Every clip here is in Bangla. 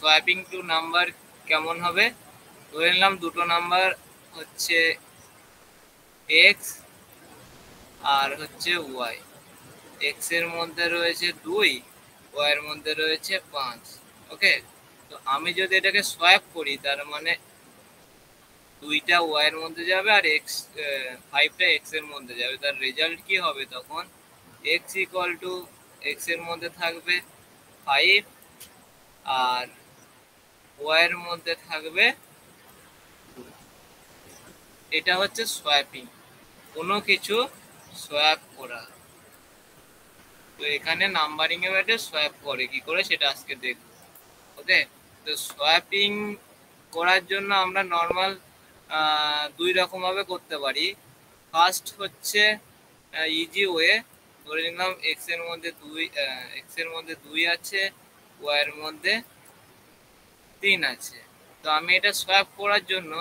সোয়াপিং টু নাম্বার কেমন হবে, ধরে নিলাম দুটো নাম্বার হচ্ছে এক্স আর হচ্ছে ওয়াই। এক্স এর মধ্যে রয়েছে 2, ওয়াই এর মধ্যে রয়েছে 5। ওকে, তো আমি যদি এটাকে সোয়াপ করি তার মানে 2টা ওয়াই এর মধ্যে যাবে আর এক্স 5টা এক্স এর মধ্যে যাবে। তার রেজাল্ট কি হবে তখন, এক্স ইকুয়াল টু এক্স এর মধ্যে থাকবে 5 আর ওয়াই এর মধ্যে থাকবে 2। এটা হচ্ছে সোয়াপিং, কোনো কিছু সোয়াপ করা। তো এখানে নাম্বারিং এর ব্যাটে সোয়াপ করে কি করে সেটা আজকে দেখব। ওকে, তো সোয়াপিং করার জন্য আমরা নর্মাল 2 রকম ভাবে করতে পারি। ফার্স্ট হচ্ছে ইজি ওয়ে, ধরে নিলাম এক্স এর মধ্যে 2 আছে, ওয়াই এর মধ্যে 3 আছে। তো আমি এটা সোয়াপ করার জন্য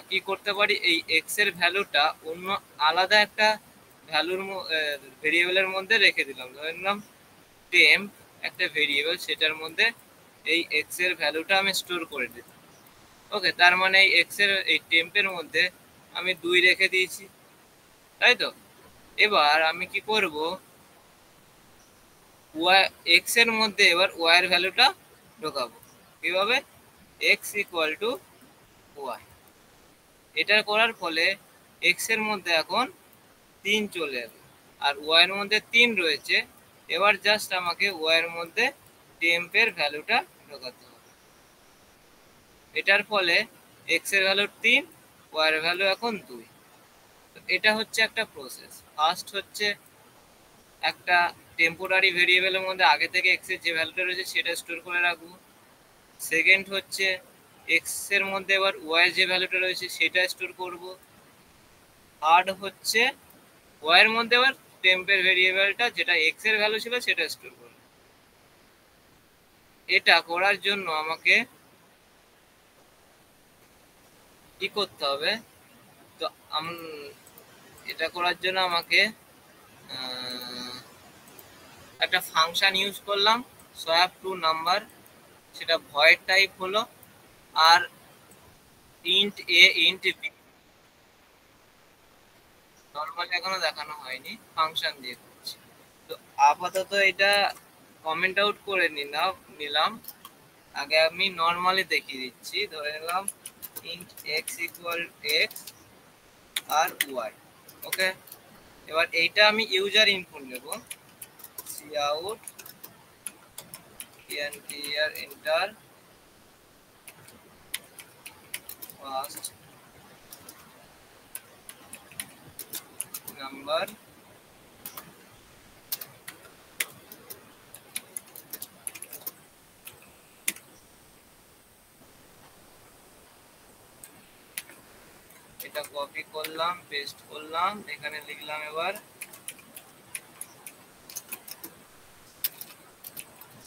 কি করতে পারি, এই এক্স এর ভ্যালুটা অন্য আলাদা একটা ভ্যালুর ভেরিয়েবলের মধ্যে রেখে দিলাম। ধরে নিলাম টেম্প একটা ভেরিয়েবল, সেটার মধ্যে এই এক্স এর ভ্যালুটা আমি স্টোর করে দিলাম। ওকে, তার মানে এই এক্স এর এই টেম্পের মধ্যে আমি 2 রেখে দিয়েছি, তাই তো। এবার আমি কি করব, ওয়াই এক্স এর মধ্যে এবার ওয়াই এর ভ্যালুটা ঢোকাবো। কিভাবে, এক্স ইকুয়াল টু ওয়াই। এটা করার ফলে এক্স এর মধ্যে এখন 3 চলে যাবে আর ওয়াই এর মধ্যে 3 রয়েছে। এবার জাস্ট আমাকে ওয়াই এর মধ্যে টেম্পের ভ্যালুটা ঢোকাতে হবে। এটার ফলে এক্স এর ভ্যালু 3, ওয়াই এর ভ্যালু এখন 2। এটা হচ্ছে একটা প্রসেস। ফার্স্ট হচ্ছে একটা টেম্পোরারি ভেরিয়েবলের মধ্যে আগে থেকে এক্স এর যে ভ্যালুটা রয়েছে সেটা স্টোর করে রাখবো। সেকেন্ড হচ্ছে এক্স এর মধ্যে এবার ওয়াই এর যে ভ্যালুটা রয়েছে সেটা স্টোর করব। থার্ড হচ্ছে ওয়াই এর মধ্যে এবার টেম্পের ভেরিয়েবলটা যেটা এক্স এর ভ্যালু ছিল সেটা স্টোর করব। এটা করার জন্য আমাকে কি করতে হবে, তো এটা করার জন্য আমাকে একটা ফাংশন ইউজ করলাম সোয়াপ টু নাম্বার, সেটা ভয়েড টাইপ হলো, আর ইন্ট এ ইন্ট বি। নর্মালি এখনো দেখানো হয়নি, ফাংশন দিয়ে করছি। তো আপাতত এটা কমেন্ট আউট করে নিলাম। আগে আমি নর্মালি দেখিয়ে দিচ্ছি। ধরে নিলাম ইন্ট এক্স ইকুয়াল এক্স আর ওয়াই। ওকে, এবার এইটা আমি ইউজার ইনপুট নেব, কাউট এন্টার ফার্স্ট নাম্বার এটা কপি করলাম, পেস্ট করলাম, এখানে লিখলাম এবার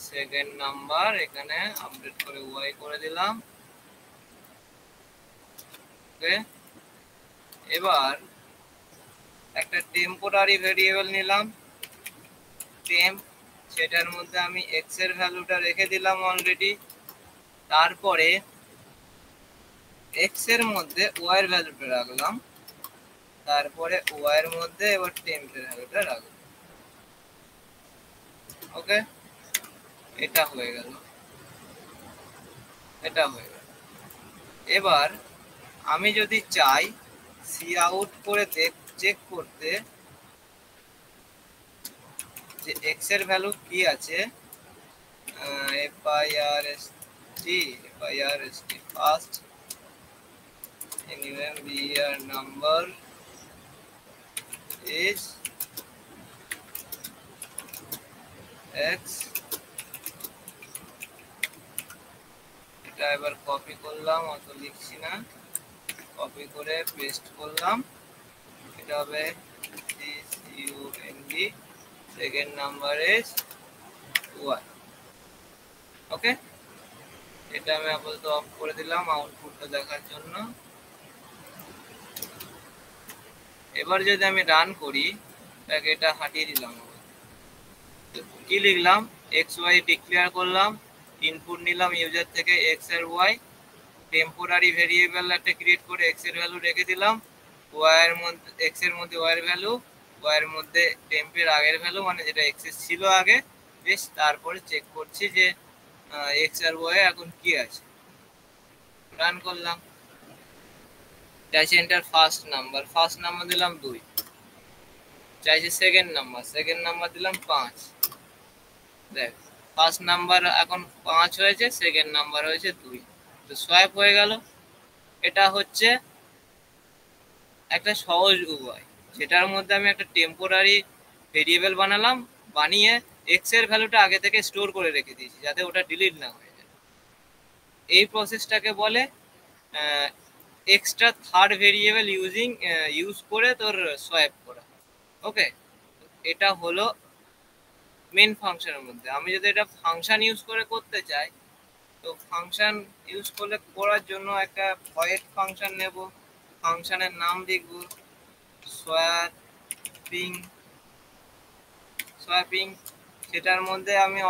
সেকেন্ড নাম্বার, এখানে আপডেট করে ওয়াই করে দিলাম। ওকে, এবার একটা টেম্পোরারি ভেরিয়েবল নিলাম টেম্প, সেটার মধ্যে আমি এক্স এর ভ্যালুটা রেখে দিলাম অলরেডি। তারপরে এক্স এর মধ্যে ওয়াই এর ভ্যালুটা রাখলাম, তারপরে ওয়াই এর মধ্যে এবার টেম্পের ভ্যালুটা রাখলাম। ওকে, এটা হয়ে গেল, এটা হয়ে গেল। এবার আমি যদি চাই সি আউট করে চেক করতে যে এক্স এর ভ্যালু কি আছে, FIRST first year number is x। এটা এবার কপি করলাম, অত লিখছি না, কপি করে পেস্ট করলাম। এটা হবে CUND, second number is y। ওকে, এটা আমি আপাতত অফ করে দিলাম আউটপুটটা দেখার জন্য। এবার যদি আমি রান করি, তাকে এটা হাটিয়ে দিলাম। কি লিখলাম, এক্স ওয়াই ডিক্লেয়ার করলাম, ইনপুট নিলাম ইউজার থেকে এক্স আর ওয়াই, টেম্পোরারি ভেরিয়েবল একটা ক্রিয়েট করে এক্স এর ভ্যালু রেখে দিলাম, ওয়াই এর মধ্যে এক্স এর মধ্যে ওয়াই এর ভ্যালু, ওয়াই এর মধ্যে টেম্পের আগের ভ্যালু মানে যেটা এক্স ছিল আগে, বেশ তারপরে চেক করছি যে এক্স আর ওয়াই এখন কি আছে। রান করলাম, চাইছে এন্টার ফার্স্ট নাম্বার দিলাম 2, চাইছে সেকেন্ড নাম্বার দিলাম 5। দেখ ফার্স্ট নাম্বার এখন 5 হয়েছে, সেকেন্ড নাম্বার হয়েছে 2, তো সোয়াইপ হয়ে গেল। এটা হচ্ছে একটা সহজ উপায়, যেটার মধ্যে আমি একটা টেম্পোরারি ভেরিয়েবল বানালাম, বানিয়ে এক্স এর ভ্যালুটা আগে থেকে স্টোর করে রেখে দিয়েছি যাতে ওটা ডিলিট না হয়ে যায়। এই প্রসেসটাকে বলে এক্সট্রা থার্ড ভেরিয়েবল ইউজ করে তোর সোয়াইপ করা। ওকে, এটা হলো মেন ফাংশনের মধ্যে। আমি যদি এটা ফাংশন ইউজ করে করতে চাই, তো ফাংশন ইউজ করলে করার জন্য একটা ভয়েড ফাংশন নেব, ফাংশনের নাম লিখব সোয়াপিং, সেটার মধ্যে আমি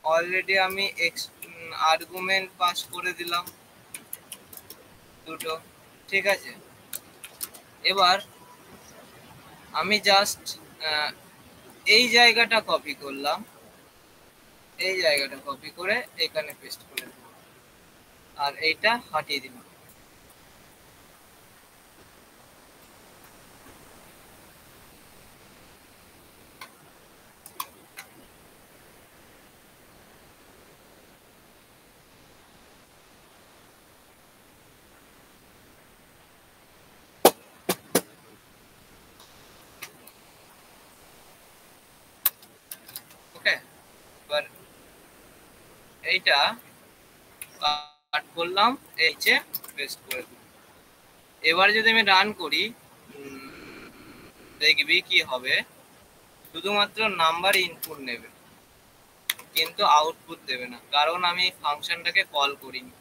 অলরেডি আমি আর্গুমেন্ট পাস করে দিলাম দুটো, ঠিক আছে। এবার আমি জাস্ট এই জায়গাটা কপি করলাম, এই জায়গাটা কপি করে এখানে পেস্ট করে দিলাম, আর এইটা হাটিয়ে দিলাম। ওকে, এবার এইটা কাট করলাম, এই যে পেস্ট করে দিলাম। এবার যদি আমি রান করি, দেখবি কি হবে, শুধুমাত্র নাম্বার ইনপুট নেবে কিন্তু আউটপুট দেবে না, কারণ আমি ফাংশনটাকে কল করিনি।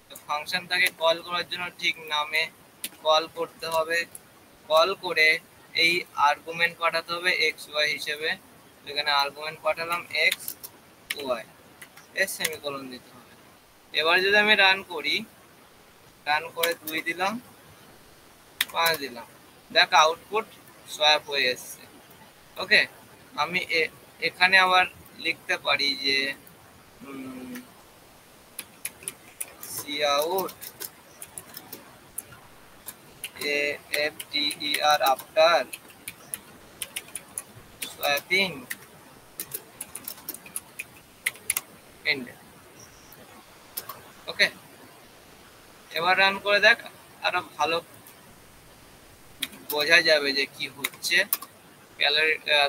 তো ফাংশনটাকে কল করার জন্য ঠিক নামে কল করতে হবে, কল করে এই আর্গুমেন্ট পাঠাতে হবে এক্স ওয়াই হিসেবে। এখানে আর্গুমেন্ট পাঠালাম এক্স ওয়াই, এর সেমিকোলন দিতে হবে। এবার যদি আমি রান করি, রান করে 2 দিলাম, 5 দিলাম, দেখ আউটপুট সোয়াপ হয়ে এসছে। ওকে, আমি এখানে আবার লিখতে পারি যে cout after after swapping end। ওকে, এবার রান করে দেখ, আরো ভালো বোঝা যাবে যে কি হচ্ছে।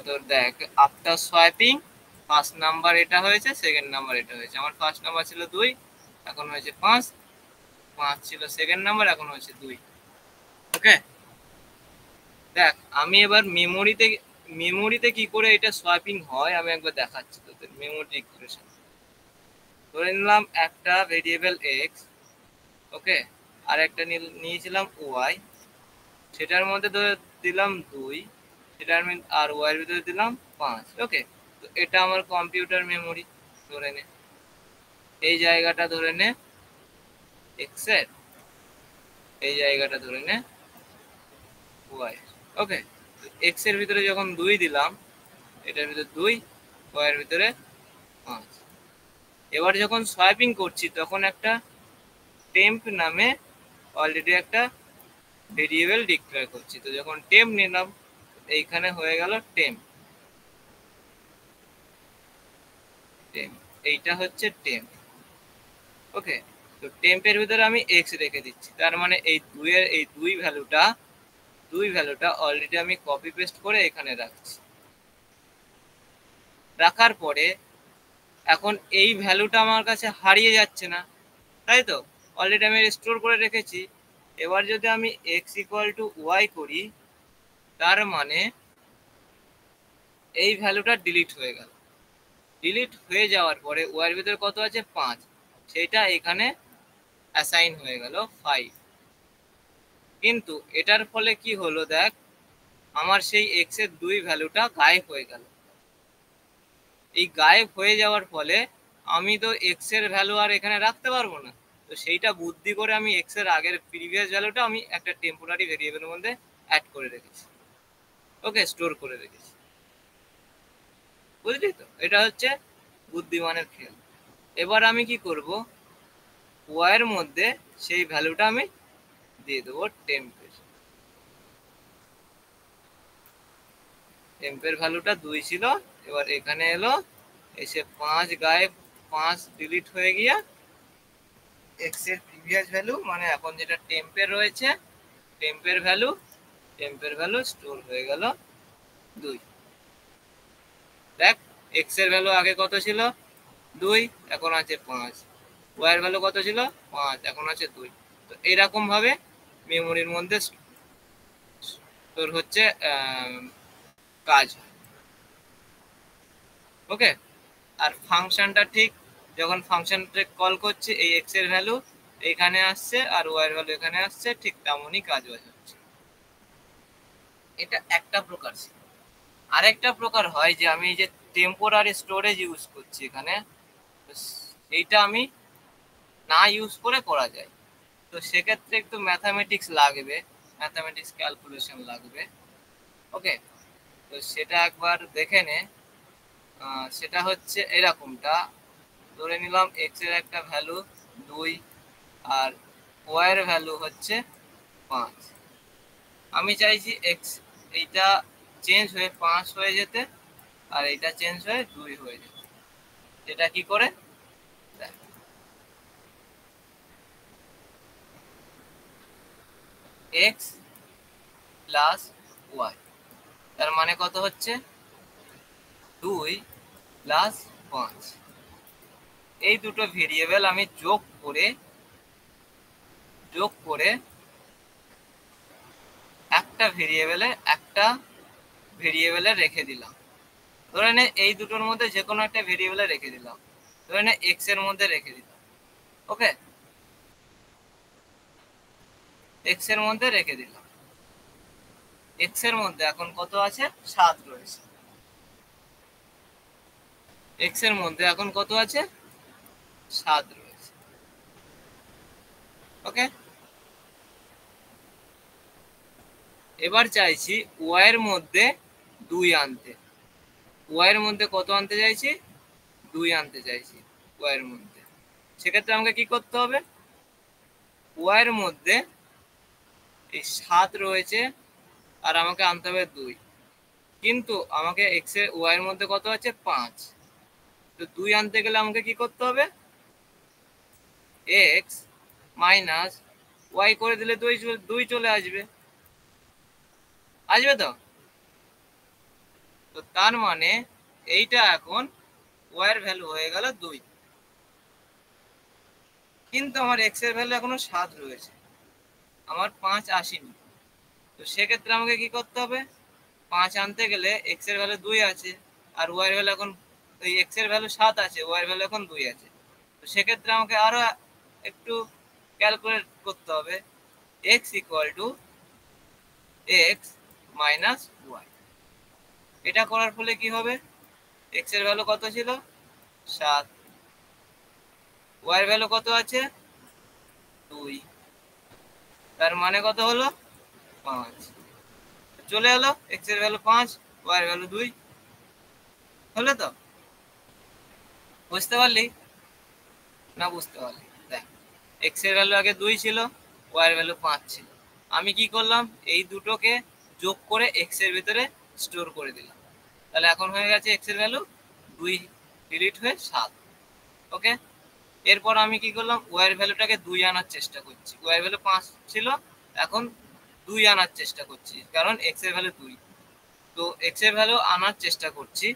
তোর দেখ আফটার সোয়াইপিং ফার্স্ট নাম্বার এটা হয়েছে, সেকেন্ড নাম্বার এটা হয়েছে। আমার ফার্স্ট নাম্বার ছিল 2, এখন হয়েছে 5, 5 ছিল সেকেন্ড নাম্বার, এখন হয়েছে 2। ওকে, দেখ আমি এবার মেমোরিতে কি করে এটা সোয়াইপিং হয় আমি একবার দেখাচ্ছি তোদের। মেমোরি ইকুয়েশন ধরে নিলাম একটা ভেরিয়েবল এক্স, ওকে, আর একটা নিয়েছিলাম ওয়াই, সেটার মধ্যে ধরে দিলাম 2, সেটার আর ওয়াই এর ভিতরে দিলাম 5। ওকে, তো এটা আমার কম্পিউটার মেমোরি ধরে নে, এই জায়গাটা ধরে নে এক্স এর, এই জায়গাটা ধরে নে ওয়াই। ওকে, এক্স এর ভিতরে যখন 2 দিলাম, এটার ভিতরে 2, ওয়াই এর ভিতরে 5। এবার যখন সোয়াইপিং করছি তখন একটা টেম্প নামে অলরেডি একটা ভেরিয়েবল ডিক্লেয়ার করছি। তো যখন টেম্প নিলাম, এইখানে হয়ে গেল টেম্প, এইটা হচ্ছে টেম্প। ওকে, তো টেম্পের ভিতরে আমি এক্স রেখে দিচ্ছি, তার মানে এই 2 এর এই 2 ভ্যালুটা অলরেডি আমি কপি পেস্ট করে এখানে রাখছি। রাখার পরে এখন এই ভ্যালুটা আমার কাছে হারিয়ে যাচ্ছে না, তাই তো, অলরেডি আমি স্টোর করে রেখেছি। এবার যদি আমি এক্স ইকুয়াল টু ওয়াই করি, তার মানে এই ভ্যালুটা ডিলিট হয়ে গেল। ডিলিট হয়ে যাওয়ার পরে ওয়াই এর ভিতরে কত আছে 5, সেটা এখানে অ্যাসাইন হয়ে গেল 5। কিন্তু এটার ফলে কি হলো দেখ, আমার সেই এক্স এর 2 ভ্যালুটা গায়েব হয়ে গেল। এই গায়েব হয়ে যাওয়ার ফলে আমি তো এক্স এর ভ্যালু আর এখানে রাখতে পারবো না। তো সেইটা বুদ্ধি করে আমি এক্স এর আগের প্রিভিয়াস ভ্যালুটা আমি একটা টেম্পোরারি ভেরিয়েবলের মধ্যে অ্যাড করে রেখেছি, ওকে, স্টোর করে রেখেছি। বুঝলি তো, এটা হচ্ছে বুদ্ধিমানের খেল। এবার আমি কি করব, ওয়াই এর মধ্যে সেই ভ্যালুটা আমি দিয়ে দেবো টেম্পের। টেম্পের ভ্যালুটা 2 ছিল, এবার এখানে এলো, এসে 5 গায়েব, 5 ডিলিট হয়ে গিয়ে এক্স এর প্রিভিয়াস ভ্যালু মানে এখন যেটা টেম্পের রয়েছে, টেম্পের ভ্যালু স্টোর হয়ে গেল 2। দেখ, এক্স এর ভ্যালু আগে কত ছিল, 2, এখন আছে 5। ওয়াই এর ভ্যালু কত ছিল, 5, এখন আছে 2। তো এরকম ভাবে মেমোরির মধ্যে তোর হচ্ছে কাজ, ওকে। আর ফাংশনটা ঠিক যখন ফাংশনটা কল করছে, এই এক্স এর ভ্যালু এখানে আসছে আর ওয়াই এর ভ্যালু এখানে আসছে, ঠিক তেমনই কাজ হচ্ছে। এটা একটা প্রকার। আরেকটা প্রকার হয় যে আমি যে টেম্পোরারি স্টোরেজ ইউজ করছি এখানে, এইটা আমি না ইউজ করে করা যায়। তো সেক্ষেত্রে একটু ম্যাথামেটিক্স লাগবে, ম্যাথামেটিক্স ক্যালকুলেশন লাগবে, ওকে। তো সেটা একবার দেখে নে। সেটা হচ্ছে এরকমটা, ধরে নিলাম এক্স এর একটা ভ্যালু 2 আর ওয়াই এর ভ্যালু হচ্ছে 5। আমি চাইছি এক্স এইটা চেঞ্জ হয়ে 5 হয়ে যেতে আর এইটা চেঞ্জ হয়ে 2 হয়ে যেতে। এটা কি করে, এক্স প্লাস ওয়াই, তার মানে কত হচ্ছে 2 প্লাস 5। এই দুটো ভেরিয়েবল আমি যোগ করে একটা ভেরিয়েবলে রেখে দিলাম। ধরে নে এই দুটোর মধ্যে যে কোনো একটা ভেরিয়েবলে রেখে দিলাম, ধরে নে এক্স এর মধ্যে রেখে দিলাম, ওকে, এক্স এর মধ্যে রেখে দিলাম। এক্স এর মধ্যে এখন কত আছে, 7 রয়েছে। এক্স এর মধ্যে এখন কত আছে, 7 রয়েছে, ওকে। এবার চাইছি ওয়াই এর মধ্যে 2 আনতে। ওয়াই এর মধ্যে কত আনতে চাইছি, 2 আনতে চাইছি ওয়াই এর মধ্যে। সেক্ষেত্রে আমাকে কি করতে হবে, ওয়াই এর মধ্যে এই 7 রয়েছে আর আমাকে আনতে হবে 2, কিন্তু আমাকে এক্স এর ওয়াই এর মধ্যে কত আছে, 5। তো 2 আনতে গেলে আমাকে কি করতে হবে, এক্স মাইনাস ওয়াই করে দিলে 2 চলে আসবে, আসবে তো। তো তার মানে এইটা এখন ওয়াই এর ভ্যালু হয়ে গেল 2, কিন্তু আমার এক্স এর ভ্যালু এখনো 7 রয়েছে, আমার 5 আসেনি। তো সেক্ষেত্রে আমাকে কি করতে হবে, 5 আনতে গেলে এক্স এর ভ্যালু 2 আছে আর ওয়াই এর ভ্যালু এখন, এই এক্স এর ভ্যালু 7 আছে, ওয়াই এর ভ্যালু এখন 2 আছে। তো সেক্ষেত্রে আমাকে আরো একটু ক্যালকুলেট করতে হবে, x equal to x minus y. এটা করার ফলে কি হবে, এক্স এর ভ্যালু কত ছিল, 7, ওয়াই এর ভ্যালু কত আছে, 2, তার মানে কত হলো, 5। চলে এলো এক্স এর ভ্যালু 5, ওয়াই এর ভ্যালু 2, হলো তো। বুঝতে পারলি না, বুঝতে পারলি? দেখ, এক্স এর ভ্যালু আগে 2 ছিল, ওয়াই এর ভ্যালু 5 ছিল। আমি কি করলাম, এই দুটোকে যোগ করে এক্স এর ভিতরে স্টোর করে দিলাম। তাহলে এখন হয়ে গেছে এক্স এর ভ্যালু 2 ডিলিট হয়ে 7, ওকে। এরপর আমি কি করলাম, ওয়াই এর ভ্যালুটাকে 2 আনার চেষ্টা করছি। ওয়াই এর ভ্যালু 5 ছিল, এখন 2 আনার চেষ্টা করছি, কারণ এক্স এর ভ্যালু 2। তো এক্স এর ভ্যালু আনার চেষ্টা করছি।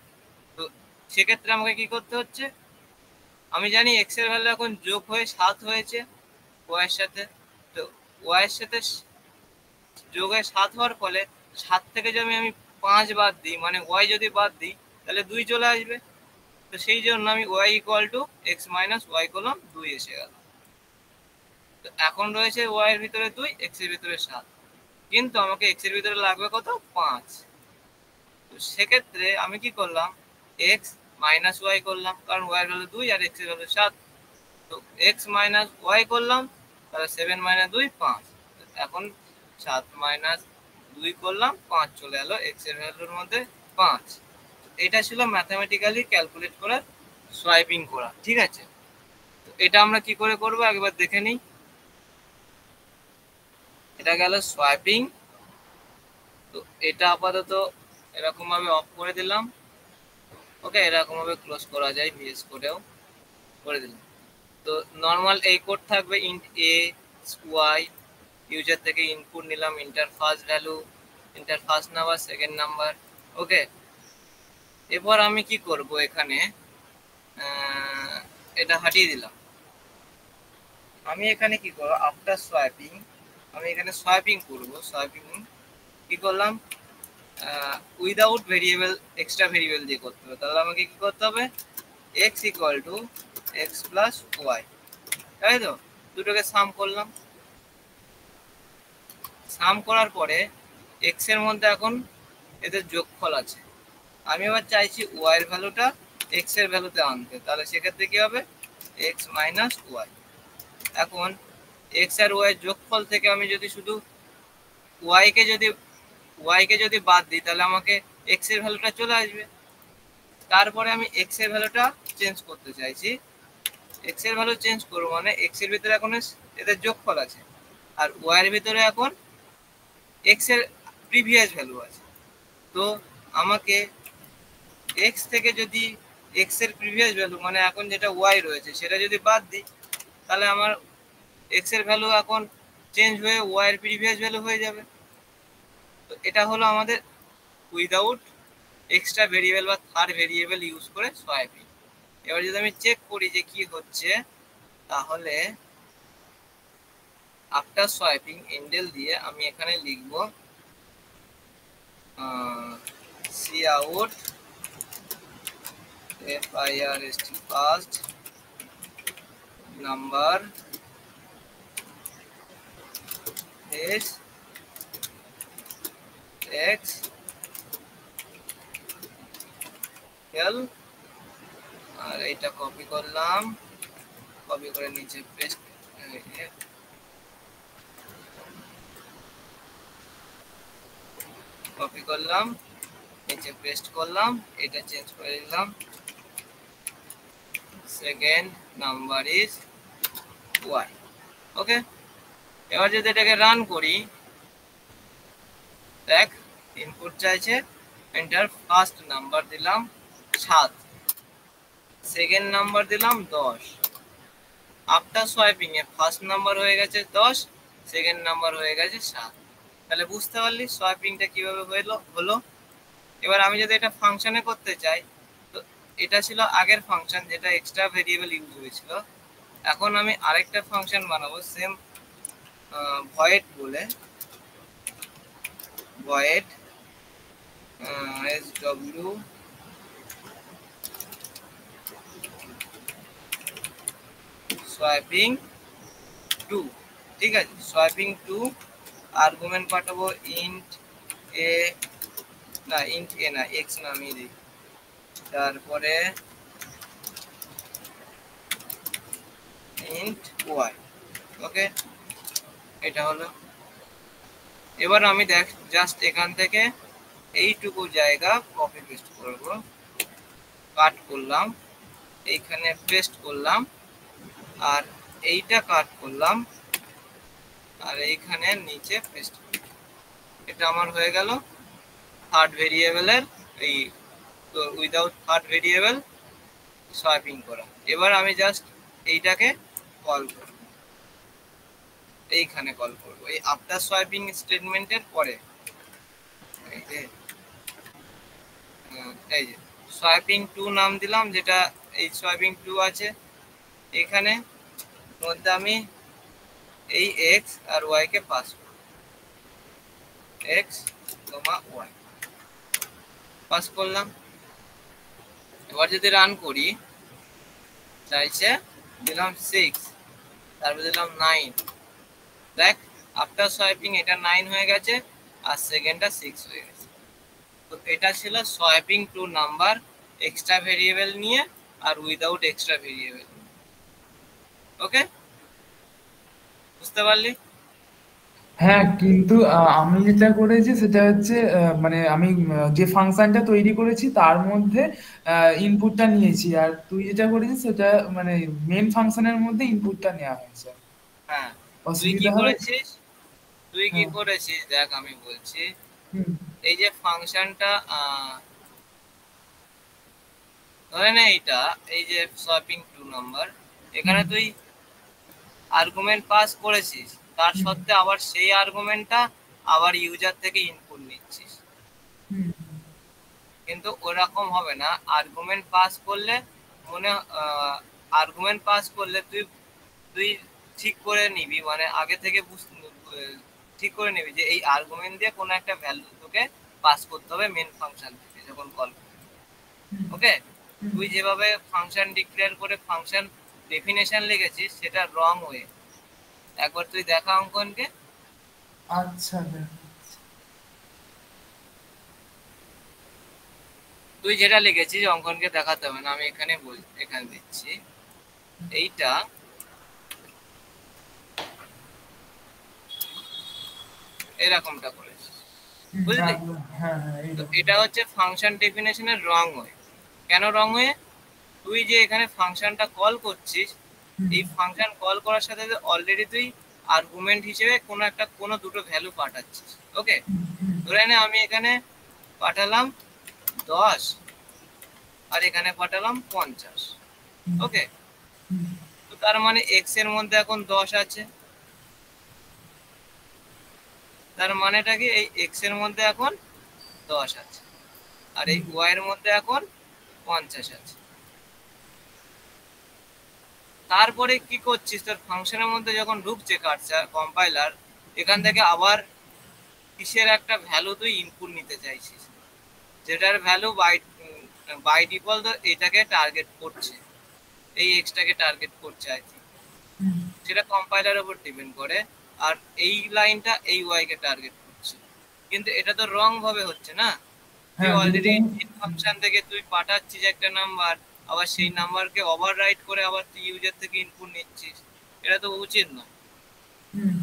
তো সেক্ষেত্রে আমাকে কি করতে হচ্ছে, আমি জানি এক্স এর ভ্যালু এখন যোগ হয়ে 7 হয়েছে ওয়াই এর সাথে। তো ওয়াই এর সাথে যোগ হয়ে 7 হওয়ার ফলে 7 থেকে যদি আমি 5 বাদ দিই, মানে ওয়াই যদি বাদ দিই, তাহলে 2 চলে আসবে। তো সেই জন্য আমি y equal to x minus y করলাম, 2 এসে গেল। তো এখন রয়েছে ওয়াই এর ভিতরে 2, এক্স এর ভিতরে 7, কিন্তু আমাকে এক্স এর ভিতরে লাগবে কত 5। তো সেক্ষেত্রে আমি কি করলাম এক্স মাইনাস ওয়াই করলাম, কারণ ওয়াই এর ভ্যালু 2 আর এক্স এর ভ্যালু 7। তো এক্স মাইনাস ওয়াই করলাম, তাহলে 7 মাইনাস 2 5। এখন 7 মাইনাস 2 করলাম, 5 চলে এলো এক্স এর ভ্যালুর মধ্যে 5। এটা ছিল ম্যাথমেটিক্যালি ক্যালকুলেট করা, সোয়াইপিং করা, ঠিক আছে। তো এটা আমরা কি করে করব একবার দেখে নিই। এটা গেল সোয়াইপিং। তো এটা আপাতত এরকম ভাবে অফ করে দিলাম। ওকে, এরকম ভাবে ক্লোজ করা যায় ভিএস কোডেও করে দিলাম। তো নর্মাল এই কোড থাকবে ইন্ট এ ওয়াই, ইউজার থেকে ইনপুট নিলাম, enter first value, enter first number, second number. Okay, এরপর আমি কি করব এখানে এটা হাটিয়ে দিলাম। আমি এখানে কি করব আফটার সোয়াইপিং, আমি এখানে সোয়াইপিং করব। সোয়াইপিং কি করলাম উইদাউট ভেরিয়েবল, এক্সট্রা ভেরিয়েবল দিয়ে করতে হবে। তাহলে আমাকে কি করতে হবে x equal to x plus y, তাই তো। দুটোকে সাম করলাম, সাম করার পরে এক্স এর মধ্যে এখন এদের যোগফল আছে। আমি এবার চাইছি ওয়াই এর ভ্যালুটা এক্স এর ভ্যালুতে আনতে, তাহলে সেক্ষেত্রে কি হবে এক্স মাইনাস ওয়াই। এখন এক্স আর ওয়াই যোগফল থেকে আমি যদি শুধু ওয়াই কে যদি বাদ দিই, তাহলে আমাকে এক্স এর ভ্যালুটা চলে আসবে। তারপরে আমি এক্স এর ভ্যালুটা চেঞ্জ করতে চাইছি। এক্স এর ভ্যালু চেঞ্জ করবো মানে এক্স এর ভিতরে এখন এদের যোগফল আছে, আর ওয়াই এর ভিতরে এখন এক্স এর প্রিভিয়াস ভ্যালু আছে। তো আমাকে এক্স থেকে যদি এক্স এর প্রিভিয়াস ভ্যালু মানে এখন যেটা ওয়াই রয়েছে সেটা যদি বাদ দিই, তাহলে আমার এক্স এর ভ্যালু এখন চেঞ্জ হয়ে ওয়াই এর প্রিভিয়াস ভ্যালু হয়ে যাবে। তো এটা হলো আমাদের উইদাউট এক্সট্রা ভেরিয়েবল বা থার্ড ভেরিয়েবল ইউজ করে সোয়াইপিং। এবার যদি আমি চেক করি যে কি হচ্ছে, তাহলে আফটার সোয়াইপিং এন্ডেল দিয়ে আমি এখানে লিখব cout first first number is x l, আর এটা কপি করলাম, কপি করে নিচে পেস্ট, কপি করলাম নিচে পেস্ট করলাম, এটা চেঞ্জ করে দিলাম সেকেন্ড নাম্বার ইজ ওয়াই। ওকে, এবার যদি এটাকে রান করি, দেখ ইনপুট চাইছে, এন্টার ফার্স্ট নাম্বার দিলাম 7, সেকেন্ড নাম্বার দিলাম 10। আফটার সোয়াইপিং এ ফার্স্ট নাম্বার হয়ে গেছে 10, সেকেন্ড নাম্বার হয়ে গেছে 7। তাহলে বুঝতে পারলি সোয়াইপিংটা কিভাবে হলো। এবার আমি যদি এটা ফাংশনে করতে চাই, তো এটা ছিল আগের ফাংশন যেটা এক্সট্রা ভেরিয়েবল ইউজ হয়েছিল। এখন আমি আরেকটা ফাংশন বানাবো সেম ভয়েড বলে, ভয়েড sw সোয়াইপিং 2, ঠিক আছে। সোয়াইপিং 2 আর্গুমেন্ট পাঠাবো ইন্ট এ, না ইন্ট এ না এক্স নামিয়ে দিই, তারপরে ইন্ট ওয়াই। ওকে, এটা হলো। এবার আমি দেখ জাস্ট এখান থেকে এইটুকু জায়গা কপি পেস্ট করব, কাট করলাম, এইখানে পেস্ট করলাম, আর এইটা কাট করলাম, আর এইখানে নিচে পেস্ট করলাম। এটা আমার হয়ে গেল থার্ড ভেরিয়েবলের এই উইদাউট থার্ড ভেরিয়েবল সোয়াইপিং করা। এবার আমি জাস্ট এইটাকে কল করব, এইখানে কল করব এই আফটার সোয়াইপিং স্টেটমেন্টের পরে। এই যে সোয়াইপিং 2 নাম দিলাম, যেটা এই সোয়াইপিং 2 আছে। এখানে মধ্যে আমি এই এক্স আর ওয়াই কে পাস করব, এক্স ওয়াই পাস করলাম। এবার যদি রান করি, চাইছে দিলাম 6, তারপর দিলাম 9। দেখ আফটার সোয়াইপিং এটা 9 হয়ে গেছে, আর সেকেন্ডটা 6 হয়ে গেছে। তো এটা ছিল swapping two number extra variable নিয়ে আর উইদাউট এক্সট্রা ভেরিয়েবল। ওকে, বুঝতে পারলি? হ্যাঁ, কিন্তু আমি যেটা করেছি সেটা হচ্ছে মানে আমি যে ফাংশনটা তৈরি করেছি তার মধ্যে ইনপুটটা নিয়েছি, আর তুই যেটা করেছিস সেটা মানে মেন ফাংশনের মধ্যে ইনপুটটা নেওয়া হয়েছে। হ্যাঁ, তুই কি অসুবিধা হবে? করেছিস? তুই কি হ্যাঁ। করেছিস দেখ, আমি বলছি। হুম। এই যে ফাংশনটা ধরে নে, এইটা এই যে সোয়াপিং টু নাম্বার, হুম। এখানে তুই আর্গুমেন্ট পাস করেছিস, তার হুম। সত্ত্বে আবার সেই আর্গুমেন্টটা আবার ইউজার থেকে ইনপুট নিচ্ছিস। হুম। কিন্তু ওরকম হবে না। আর্গুমেন্ট পাস করলে মনে আর্গুমেন্ট পাস করলে তুই তুই ঠিক করে নিবি, মানে আগে থেকে ঠিক করে নিবি যে এই আর্গুমেন্ট দিয়ে কোনো একটা ভ্যালু তোকে পাস করতে হবে মেন ফাংশন থেকে যখন কল করবি। হুম। ওকে, হুম। তুই যেভাবে ফাংশন ডিক্লেয়ার করে ফাংশন ডেফিনেশন লিখেছিস সেটা রং ওয়ে। একবার তুই দেখা অঙ্কনকে। আচ্ছা, দেখ। তুই যেটা লিখেছিস অঙ্কনকে দেখাতে হবে না, আমি এখানে এখানে দিচ্ছি। এইটা এরকমটা করেছিস, হুম। বুঝলি? হ্যাঁ, হ্যাঁ, তো এইরকম। এটা হচ্ছে ফাংশন ডেফিনেশনের রং ওয়ে। কেন রং ওয়ে? তুই যে এখানে ফাংশনটা কল করছিস, হুম। এই ফাংশন কল করার সাথে অলরেডি তুই আর্গুমেন্ট হিসেবে কোনো দুটো ভ্যালু পাঠাচ্ছিস। ওকে, হুম। হুম। ধরে নে আমি এখানে পাঠালাম 10 আর এখানে পাঠালাম 50। হুম। ওকে, হুম। তো তার মানে এক্স এর মধ্যে এখন 10 আছে, তার মানেটা কি এই এক্স এর মধ্যে এখন 10 আছে আর এই ওয়াই এর মধ্যে এখন 50 আছে। তারপরে কি করছিস, তোর ফাংশনের মধ্যে যখন ঢুকছে কার্সার কম্পাইলার, এখান থেকে আবার কিসের একটা ভ্যালু তুই ইনপুট নিতে চাইছিস, যেটার ভ্যালু বাই বাই ডিফল্ট এটাকে টার্গেট করছে, এই এক্সটাকে টার্গেট করছে আই থিঙ্ক। হুম। সেটা কম্পাইলার উপর ডিপেন্ড করে। আর এই লাইনটা এই ওয়াই কে টার্গেট করছে, কিন্তু এটা তো রং ভাবে হচ্ছে না। তুই হ্যাঁ, যেহেতু অলরেডি আমি ফাংশন থেকে তুই পাঠাচ্ছিস একটা নাম্বার, আবার সেই নাম্বারকে ওভাররাইট করে আবার তুই ইউজার থেকে ইনপুট নিচ্ছিস, এটা তো উচিত না। হুম।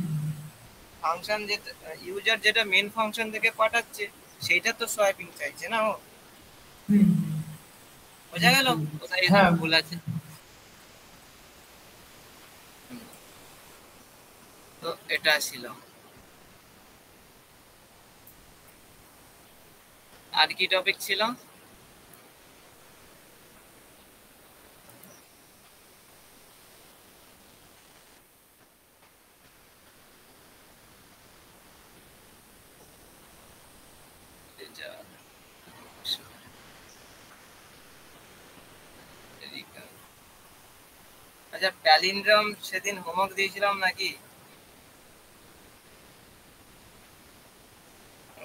ফাংশন যেটা ইউজার যেটা মেন ফাংশন থেকে পাঠাচ্ছে সেইটা তো সোয়াপিং চাইছে না ও। হুম। বোঝা গেল বুঝতে কোথায় হ্যাঁ। ভুল আছে? হুম, তো এটা ছিল। আর কি টপিক ছিল? আচ্ছা, প্যালিন্ড্রম সেদিন হোমওয়ার্ক দিয়েছিলাম নাকি?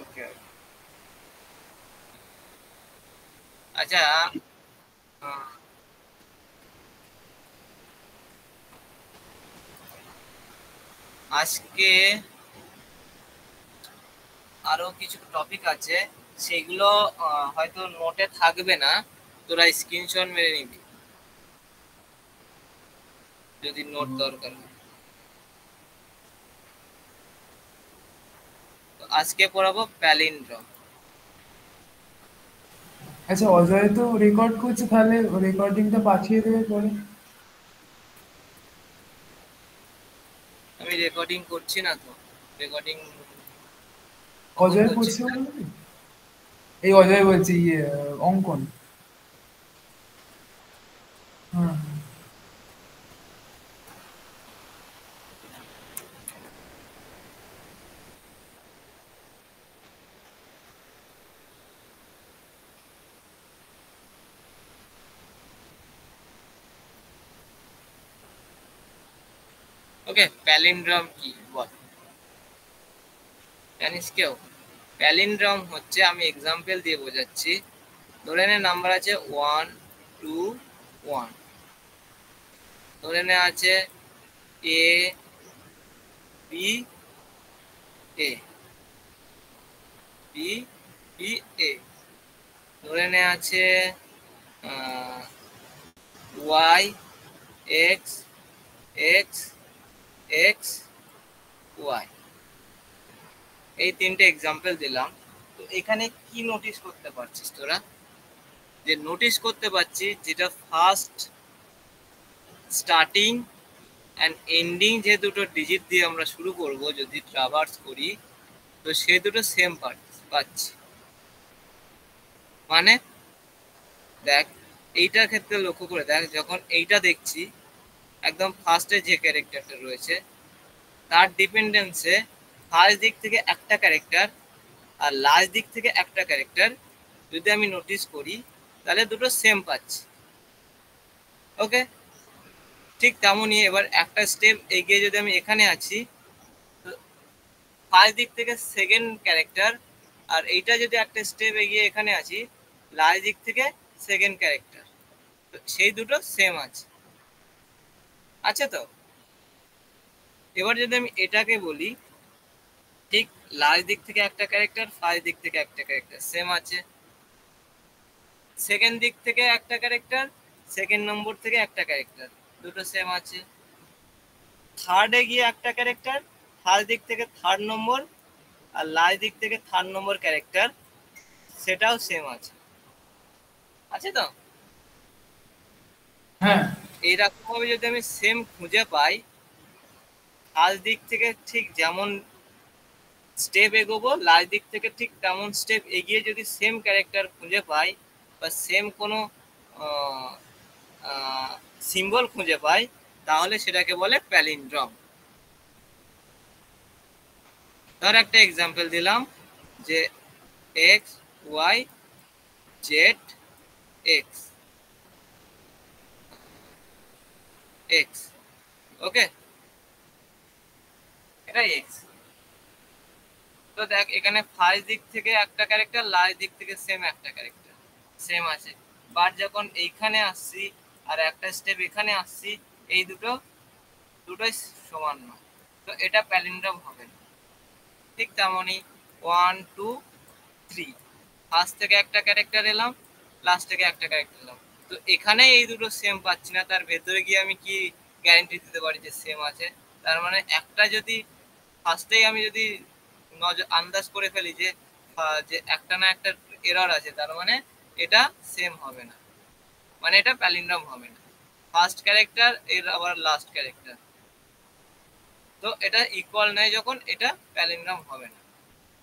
ওকে, আচ্ছা। আহ, আজকে আরো কিছু টপিক আছে, সেগুলো হয়তো নোটে থাকবে না, তোরা স্ক্রিনশট মেরে নিবি যদি নোট দরকার হয়। তো আজকে পড়াবো প্যালিন্ড্রম। আচ্ছা, অজয় তো রেকর্ড করছে, তাহলে রেকর্ডিংটা পাঠিয়ে দেবে পরে। আমি রেকর্ডিং করছি না তো, রেকর্ডিং কখন অজয় করছি? করছে বলবি? এই অজয় বলছি, ইয়ে অঙ্কন। হ্যাঁ। ওকে, প্যালিন্ড্রম কি বল, জানিস কেউ? প্যালিন্ড্রম হচ্ছে, আমি এক্সাম্পল দিয়ে বোঝাচ্ছি। ধরে নে নাম্বার আছে 1 2 1, ধরে নে আছে a b a, b b a, ধরে নে আছে y x x x y, এই তিনটে এক্সাম্পল দিলাম। তো এখানে কি নোটিস করতে পারছিস তোরা? যে নোটিস করতে পারছি যেটা ফার্স্ট স্টার্টিং অ্যান্ড এন্ডিং যে দুটো ডিজিট দিয়ে আমরা শুরু করব যদি ট্রাভার্স করি, তো সে দুটো সেম পাচ্ছি। মানে দেখ, এইটার ক্ষেত্রে লক্ষ্য করে দেখ, যখন এইটা দেখছি একদম ফার্স্টে যে ক্যারেক্টারটা রয়েছে তার ডিপেন্ডেন্সে ফার্স্ট দিক থেকে একটা ক্যারেক্টার আর লাস্ট দিক থেকে একটা ক্যারেক্টার যদি আমি নোটিস করি, তাহলে দুটো সেম পাচ্ছি। ওকে, ঠিক তেমনই এবার একটা স্টেপ এগিয়ে যদি আমি এখানে আছি, তো ফার্স্ট দিক থেকে সেকেন্ড ক্যারেক্টার, আর এইটা যদি একটা স্টেপ এগিয়ে এখানে আছি, লাস্ট দিক থেকে সেকেন্ড ক্যারেক্টার, তো সেই দুটো সেম আছে তো। এবার যদি আমি এটাকে বলি, ঠিক লাস্ট দিক থেকে একটা ক্যারেক্টার, ফার্স্ট দিক থেকে একটা ক্যারেক্টার সেম আছে, সেকেন্ড দিক থেকে একটা ক্যারেক্টার, সেকেন্ড নম্বর থেকে একটা ক্যারেক্টার, দুটো সেম আছে, থার্ডে গিয়ে একটা ক্যারেক্টার, ফার্স্ট দিক থেকে থার্ড নম্বর আর লাস্ট দিক থেকে থার্ড নম্বর ক্যারেক্টার, সেটাও সেম আছে তো। হ্যাঁ এইরকম ভাবে যদি আমি সেম খুঁজে পাই, ফার্স্ট দিক থেকে ঠিক যেমন স্টেপ এগোবো, লাস্ট দিক থেকে ঠিক তেমন স্টেপ এগিয়ে যদি সেম ক্যারেক্টার খুঁজে পাই বা সেম কোনো সিম্বল খুঁজে পাই, তাহলে সেটাকে বলে প্যালিন্ড্রম। ধর একটা এক্সাম্পল দিলাম যে X Y Z x X, okay, এটা এক্স। তো দেখ এখানে ফার্স্ট দিক থেকে একটা ক্যারেক্টার, লাস্ট দিক থেকে সেম একটা ক্যারেক্টার সেম আছে, বাট যখন এইখানে আসছি আর একটা স্টেপ এখানে আসছি, এই দুটোই সমান নয়, তো এটা প্যালিন্ড্রম হবে না। ঠিক তেমনই 1 2 3, ফার্স্ট থেকে একটা ক্যারেক্টার এলাম, লাস্ট থেকে একটা ক্যারেক্টার এলাম, তো এখানে এই দুটো সেম পাচ্ছি না, তার ভেতরে গিয়ে আমি কি গ্যারেন্টি দিতে পারি যে সেম আছে? তার মানে একটা যদি ফার্স্টেই আমি যদি আন্দাজ করে ফেলি যে যে একটা না একটা এরর আছে, তার মানে এটা সেম হবে না, মানে এটা প্যালিন্ড্রম হবে না। ফার্স্ট ক্যারেক্টার এর আবার লাস্ট ক্যারেক্টার, তো এটা ইকুয়াল নয় যখন, এটা প্যালিন্ড্রম হবে না।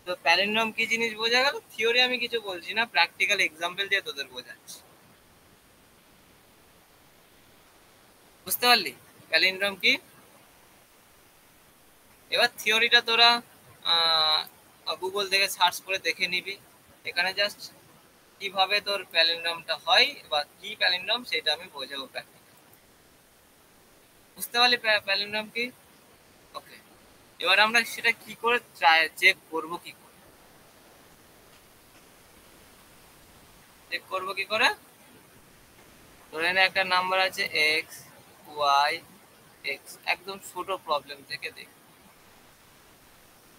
তো প্যালিন্ড্রম কি জিনিস বোঝা গেল। থিওরি আমি কিছু বলছি না, প্র্যাকটিক্যাল এক্সাম্পল দিয়ে তোদের বোঝাচ্ছি। বুঝতে পারলি প্যালিন্ড্রম কি? এবার থিওরিটা তোরা গুগল থেকে সার্চ করে দেখে নিবি। এখানে জাস্ট কিভাবে তোর প্যালিন্ড্রমটা হয় বা কি প্যালিন্ড্রম সেটা আমি বোঝাবো প্র্যাকটিক্যাল। বুঝতে পারলি প্যালিন্ড্রম কি? ওকে, এবার আমরা সেটা কি করে চেক করবো, কি করে চেক করবো কি করে? ধরে নে একটা নাম্বার আছে এক্স ওয়াই এক্স, একদম ছোট প্রবলেম থেকে দেখ।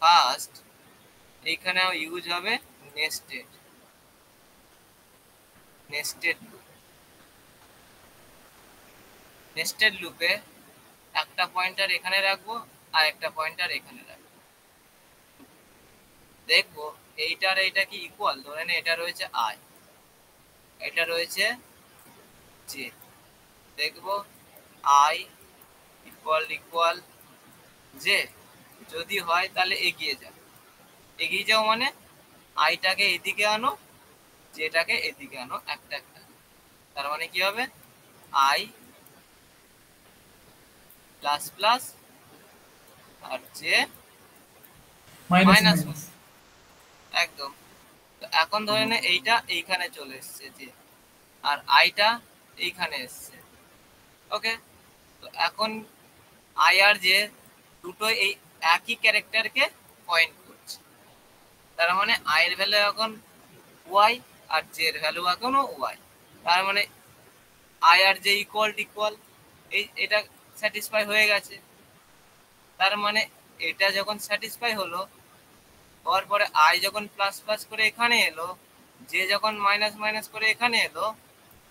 ফার্স্ট এইখানে ইউজ হবে নেস্টেড নেস্টেড লুপ। নেস্টেড লুপে একটা পয়েন্টার এখানে রাখবো আর একটা পয়েন্টার এখানে রাখবো, দেখবো এইটার এইটা কি ইকুয়াল। ধরে নে এটা রয়েছে আই, এটা রয়েছে জে, দেখবো আই ইকুয়াল ইকুয়াল জে, যদি হয় তাহলে এগিয়ে যাও। এগিয়ে যাও মানে আইটাকে এদিকে আনো, জেটাকে এদিকে আনো একটা একটা, তার মানে কি হবে আই প্লাস প্লাস আর j minus minus one, minus. একদম। তো এখন ধরে নে এইটা এইখানে চলে এসছে যে, আর আইটা এইখানে এসছে, ওকে। তো এখন আই আর জে দুটো এই একই ক্যারেক্টারকে পয়েন্ট করছে, তার মানে আই এর ভ্যালু এখন ওয়াই আর জে এর ভ্যালু এখনো ওয়াই, তার মানে আই আর জে ইকুয়াল ইকুয়াল, এটা স্যাটিসফাই হয়ে গেছে। তার মানে এটা যখন স্যাটিসফাই হলো, হওয়ার পরে আই যখন প্লাস প্লাস করে এখানে এলো, যে যখন মাইনাস মাইনাস করে এখানে এলো,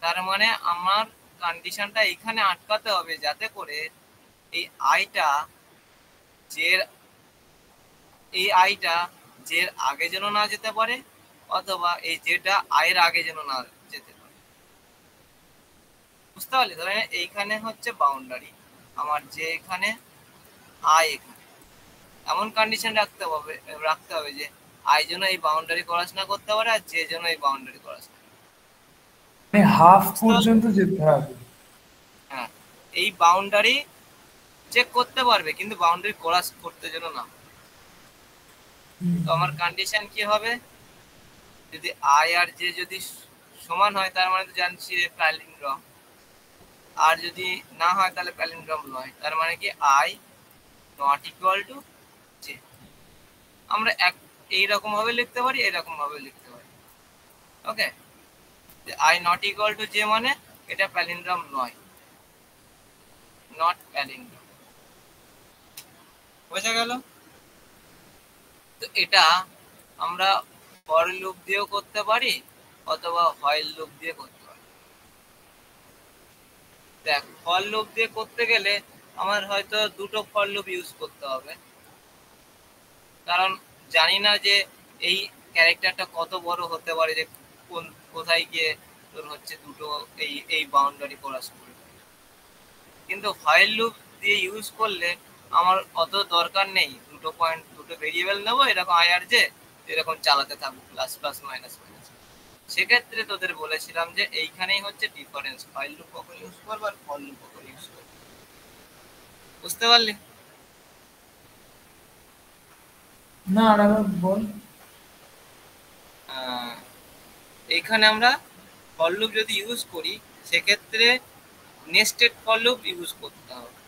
তার মানে আমার কন্ডিশনটা এখানে আটকাতে হবে যাতে করে এই আইটা জের এই আইটা জের আগে যেন না যেতে পারে, অথবা এই জেটা আয়ের আগে যেন না যেতে পারে। বুঝতে পারলি? ধরে এইখানে হচ্ছে বাউন্ডারি আমার, যে এখানে আই এখানে, এমন কন্ডিশন রাখতে হবে যে আই যেন এই বাউন্ডারি ক্রস না করতে পারে, আর যে যেন এই বাউন্ডারি ক্রস না। মানে হাফ বুঝতে পারলি? পর্যন্ত যেতে হবে। হ্যাঁ, এই বাউন্ডারি চেক করতে পারবে কিন্তু বাউন্ডারি ক্রস করতে যেন না। তো আমার কন্ডিশন কি হবে, যদি আই আর জে যদি সমান হয় তার মানে তো জানছি প্যালিন্ড্রম, আর যদি না হয় তাহলে প্যালিন্ড্রম নয়। তার মানে কি I not equal to J. আমরা এইরকম ভাবে লিখতে পারি, এরকম ভাবে লিখতে পারি। Okay, I not equal to J মানে এটা প্যালিন্ড্রম নয়, নট প্যালিন্ড্রম। বোঝা গেল? তো এটা আমরা ফর লুপ দিয়েও করতে পারি অথবা হোয়াইল লুপ দিয়ে করতে পারি। দেখ, ফর লুপ দিয়ে করতে গেলে আমার হয়তো দুটো ফর লুপ ইউজ করতে হবে, কারণ জানি না যে এই ক্যারেক্টারটা কত বড় হতে পারে, যে কোথায় গিয়ে তোর হচ্ছে দুটো এই বাউন্ডারি ক্রস করবে। কিন্তু হোয়াইল লুপ দিয়ে ইউজ করলে আমার অত দরকার নেই, দুটো পয়েন্ট দুটো ভেরিয়েবল নেবো, এরকম আই আর জে এরকম চালাতে থাকবো, প্লাস প্লাস মাইনাস মাইনাস। সেক্ষেত্রে তোদের বলেছিলাম যে এইখানেই হচ্ছে ডিফারেন্স, হোয়াইল লুপ কখন ইউজ করবো আর ফর লুপ কখন ইউজ করবো। বুঝতে পারলি? না, আর একবার বল। এইখানে আমরা ফর লুপ যদি ইউজ করি সেক্ষেত্রে নেস্টেড ফর লুপ ইউজ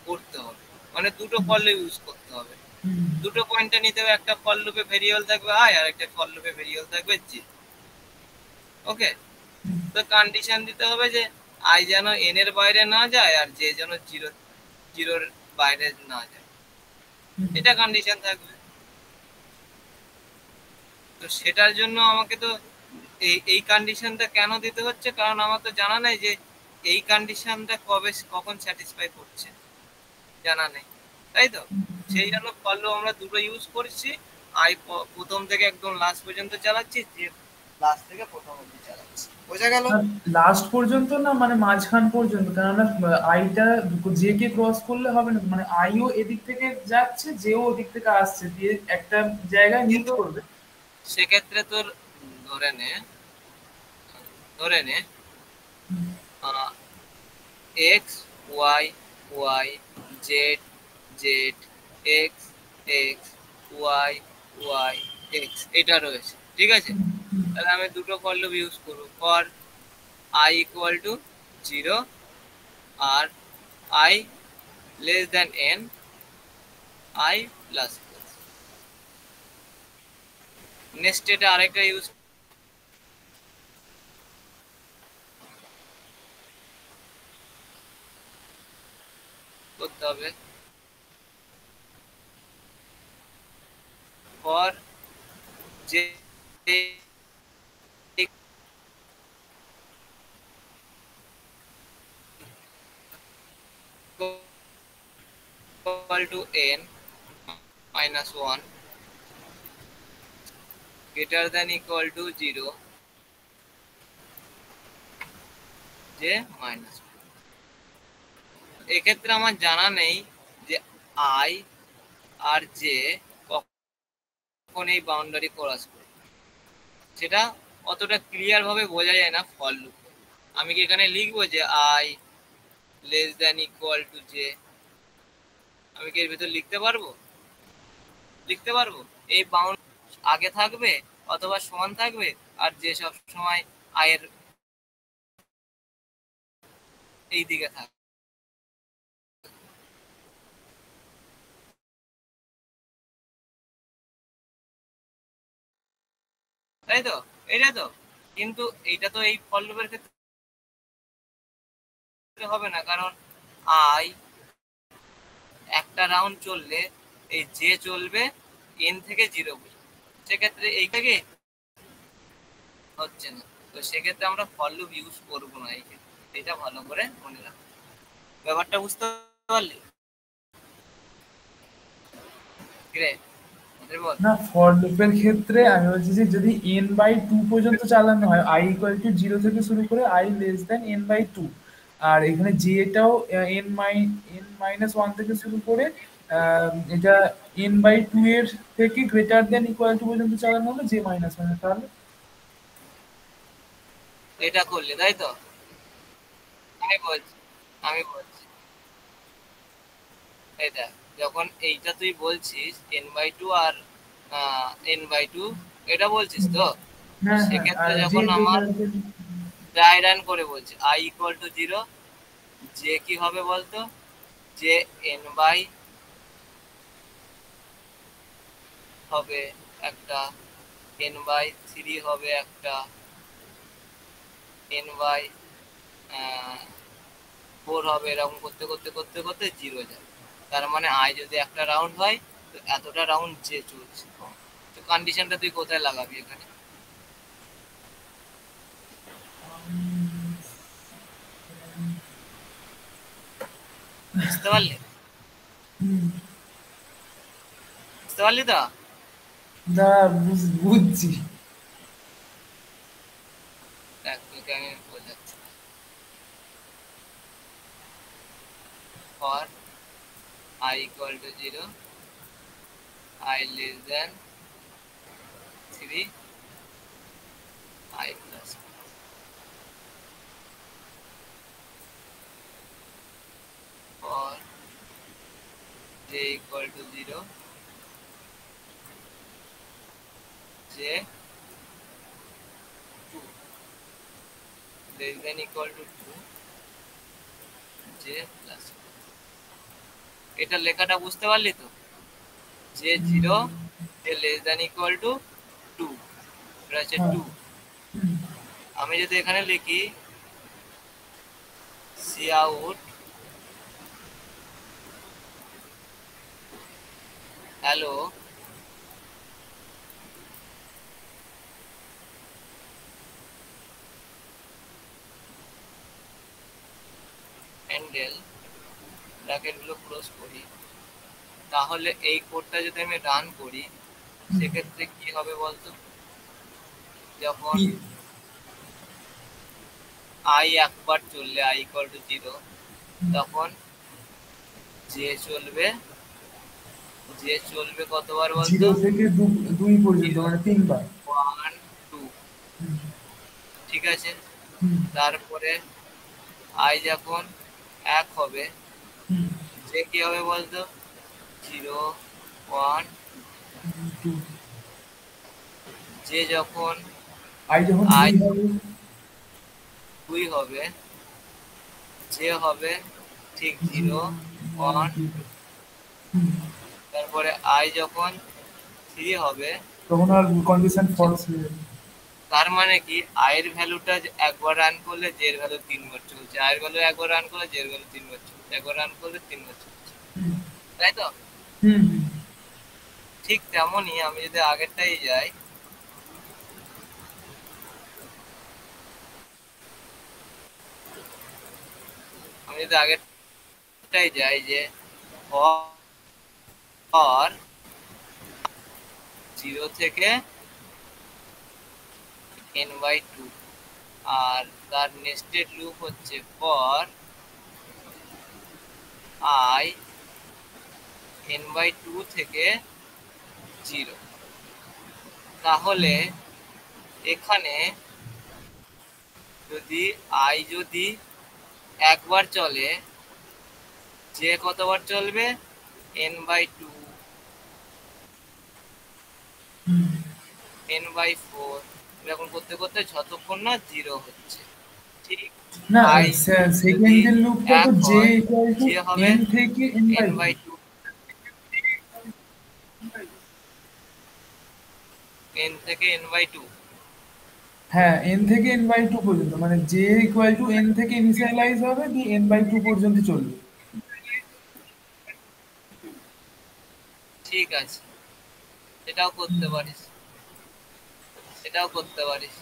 করতে হবে, মানে দুটো ফর লুপ ইউজ করতে হবে। দুটো পয়েন্টে নিতে হবে, একটা ফর লুপে ভেরিয়েবল থাকবে আই আর একটা ফর লুপে ভেরিয়েবল থাকবে জে। ওকে, তো কন্ডিশন দিতে হবে যে আই যেন এন এর বাইরে না যায় আর জে যেন জিরোর বাইরে না যায়, এটা কন্ডিশন থাকবে। তো সেটার জন্য আমাকে তো এই কন্ডিশনটা কেন দিতে হচ্ছে, কারণ আমার তো জানা নাই যে এই কন্ডিশনটা কখন স্যাটিসফাই করছে, জানা নেই, তাই তো? সেই জন্য ফর লুপ আমরা দুটো ইউজ করছি, আই প্রথম থেকে একদম লাস্ট পর্যন্ত চালাচ্ছি, যে লাস্ট থেকে প্রথম অবধি চালাচ্ছি। বোঝা গেল? লাস্ট পর্যন্ত না, মানে মাঝখান পর্যন্ত, কেননা আইটা জে কে ক্রস করলে হবে না, মানে আইও এদিক থেকে যাচ্ছে, জেও ওদিক থেকে আসছে, দিয়ে একটা জায়গায় মিট কিন্তু করবে। সেক্ষেত্রে তোর ধরে নে ধরে নে x y y z z x x y y x, এটা রয়েছে, ঠিক আছে? তাহলে আমি দুটো ফর লুপ ইউজ করবো, ফর আই ইকুয়াল টু 0 আর i less than n, i plus plus. Next এটা আরেকটা ইউজ করতে হবে, ফর যে equal to n minus 1 greater than equal to 0 যে মাইনাস। এক্ষেত্রে আমার জানা নেই যে আই আর জে কখন এই বাউন্ডারি ক্রস করে, সেটা অতটা ক্লিয়ার ভাবে বোঝা যায় না ফর লুপ। আমি কি এখানে লিখবো যে I less than equal to J? আমি কি এর ভিতর লিখতে পারবো? লিখতে পারবো এই বাউন্ড আগে থাকবে অথবা সমান থাকবে, আর যে সব সময় আয়ের এই দিকে থাকবে, তাই তো? এটা তো, কিন্তু এইটা তো এই ফর লুপের ক্ষেত্রে হবে না, কারণ আই একটা রাউন্ড চললে এই জে চলবে এন থেকে 0 পর্যন্ত, সেক্ষেত্রে এই থেকে হচ্ছে না, তো সেক্ষেত্রে আমরা ফর লুপ ইউজ করবো না এই ক্ষেত্রে। এটা ভালো করে মনে রাখো, ব্যাপারটা বুঝতে পারলি? কিরে বল। না, ফর লুপের ক্ষেত্রে আমি বলছি যে যদি n/2 পর্যন্ত চালানো হয়, i ইকুয়াল টু 0 থেকে শুরু করে i লেস দেন n/2, আর এখানে যেটাও n-1 থেকে শুরু করে এটা n/2 এর থেকে গ্রেটার দেন ইকুয়াল টু পর্যন্ত চালানো হলো j-1, তাহলে এটা করলে তাই তো? আমি বলছি, আমি বলছি, এই দেখ, যখন এইটা তুই বলছিস n/2 আর n/2 এটা বলছিস তো, হ্যাঁ হ্যাঁ, সেক্ষেত্রে আর যে যখন আমার গ্রেটার দেন। ড্রাই রান করে বলছি i ইকুয়াল টু 0, যে কি হবে বলতো, যে n/, হবে একটা, n/3 হবে একটা, n/4 হবে, এরকম করতে করতে করতে করতে 0 যায়। তার মানে i যদি একটা রাউন্ড হয়, তো এতটা রাউন্ড যে চলছে। তো কন্ডিশনটা তুই কোথায় লাগাবি এখানে? বুঝতে পারলি? বুঝতে পারলি তো? দা বুঝছি। দেখ তোকে আমি বোঝাচ্ছি। For i equal to 0, i less than 3, i plus, for j equal to 0, j 2 less than equal to 2, j plus. এটা লেখাটা বুঝতে পারলি তো? যে 0, যে লেস দেন ইকুয়াল টু 2, এটা হচ্ছে হ্যাঁ। 2। আমি যদি এখানে লিখি cout হ্যালো হ্যান্ডেল, ব্র্যাকেটগুলো ক্লোজ করি, তাহলে এই কোডটা যদি আমি রান করি, সেক্ষেত্রে কি হবে বলতো? যখন i একবার চললে, i ইকুয়াল টু 0, তখন যে চলবে, যে চলবে কতবার বলতো? 0 থেকে 2 পর্যন্ত, 0, মানে 3 বার। 1, 2, ঠিক আছে। হুম, তারপরে i যখন 1 হবে, হুম, যে কি হবে বলতো? 0, 1, 2। যে যখন i যখন i 2 হবে। 2 হবে, যে হবে ঠিক 0, 1, 0, 2। 1, 2। তারপরে i যখন 3 হবে, তখন আর কন্ডিশন ফলস হয়ে যাবে। তার মানে কি i এর ভ্যালুটা একবার রান করলে j এর ভ্যালু 3 বার চলছে, i এর ভ্যালু একবার রান করলে j এর ভ্যালু 3 বার চলছে, একবার রান করলে 3 বার চলছে, তাই তো? হুম, হুম। ঠিক তেমনই আমি যদি আগেরটাই যাই, আমি যদি আগেরটাই যাই যে ফর 0 থেকে n/2, আর তার নেস্টেড লুপ হচ্ছে ফর i n/2 থেকে 0। তাহলে এখানে যদি i যদি একবার চলে, যে কতবার চলবে? n/2, n/4, এরকম করতে করতে যতক্ষণ না 0 হচ্ছে, ঠিক। না, i যদি সেকেন্ডের লুপটা তো 1 j হয়, ইকুয়াল টু যে হবে n থেকে n/2। n/2, n থেকে n/2। হ্যাঁ, n থেকে n/2 পর্যন্ত, মানে j ইকুয়াল টু n থেকে ইনিশিয়ালাইজ হবে, দিয়ে n/2 পর্যন্ত চলবে। ঠিক আছে, এটাও করতে পারিস। এটাও করতে পারিস।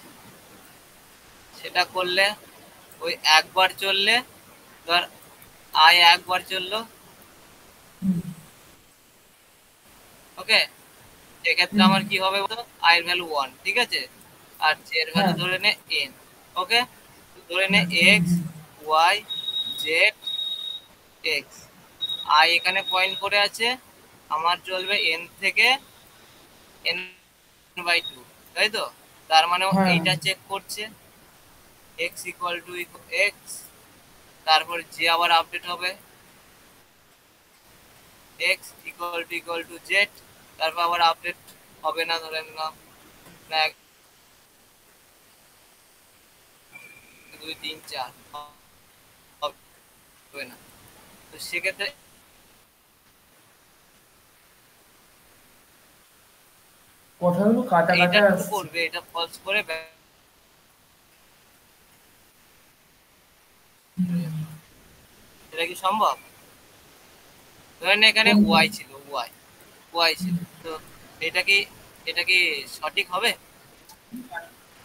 সেটা করলে ওই একবার চললে ধর আই একবার চললো, ওকে, সেক্ষেত্রে হুম, আমার কি হবে বলতো, আই এর ভ্যালু 1, ঠিক আছে, আর জে এর ভ্যালু হ্যাঁ ধরে নে এন, ওকে, ধরে নে হ্যাঁ hmm, X, hmm, Y, Z, X. I এখানে পয়েন্ট করে আছে, আমার চলবে এন থেকে এন বাই টু, তাই তো? তার মানে হ্যাঁ এইটা চেক করছে এক্স ইকুয়াল টু এক্স, তারপর যে আবার আপডেট হবে এক্স ইকুয়াল টু জেড, তারপর আবার আপডেট হবে না, ধরে নিলাম না, 1 2 3 4 হবে না, তো সেক্ষেত্রে কথাগুলো কাটা এইটা কাটা ট্রু আসছে। করবে, এটা ফলস করে এটা কি সম্ভব? ধরেন এখানে কোনটা? ওয়াই ছিল, ওয়াই ওয়াই ছিল, তো এটা কি সঠিক হবে?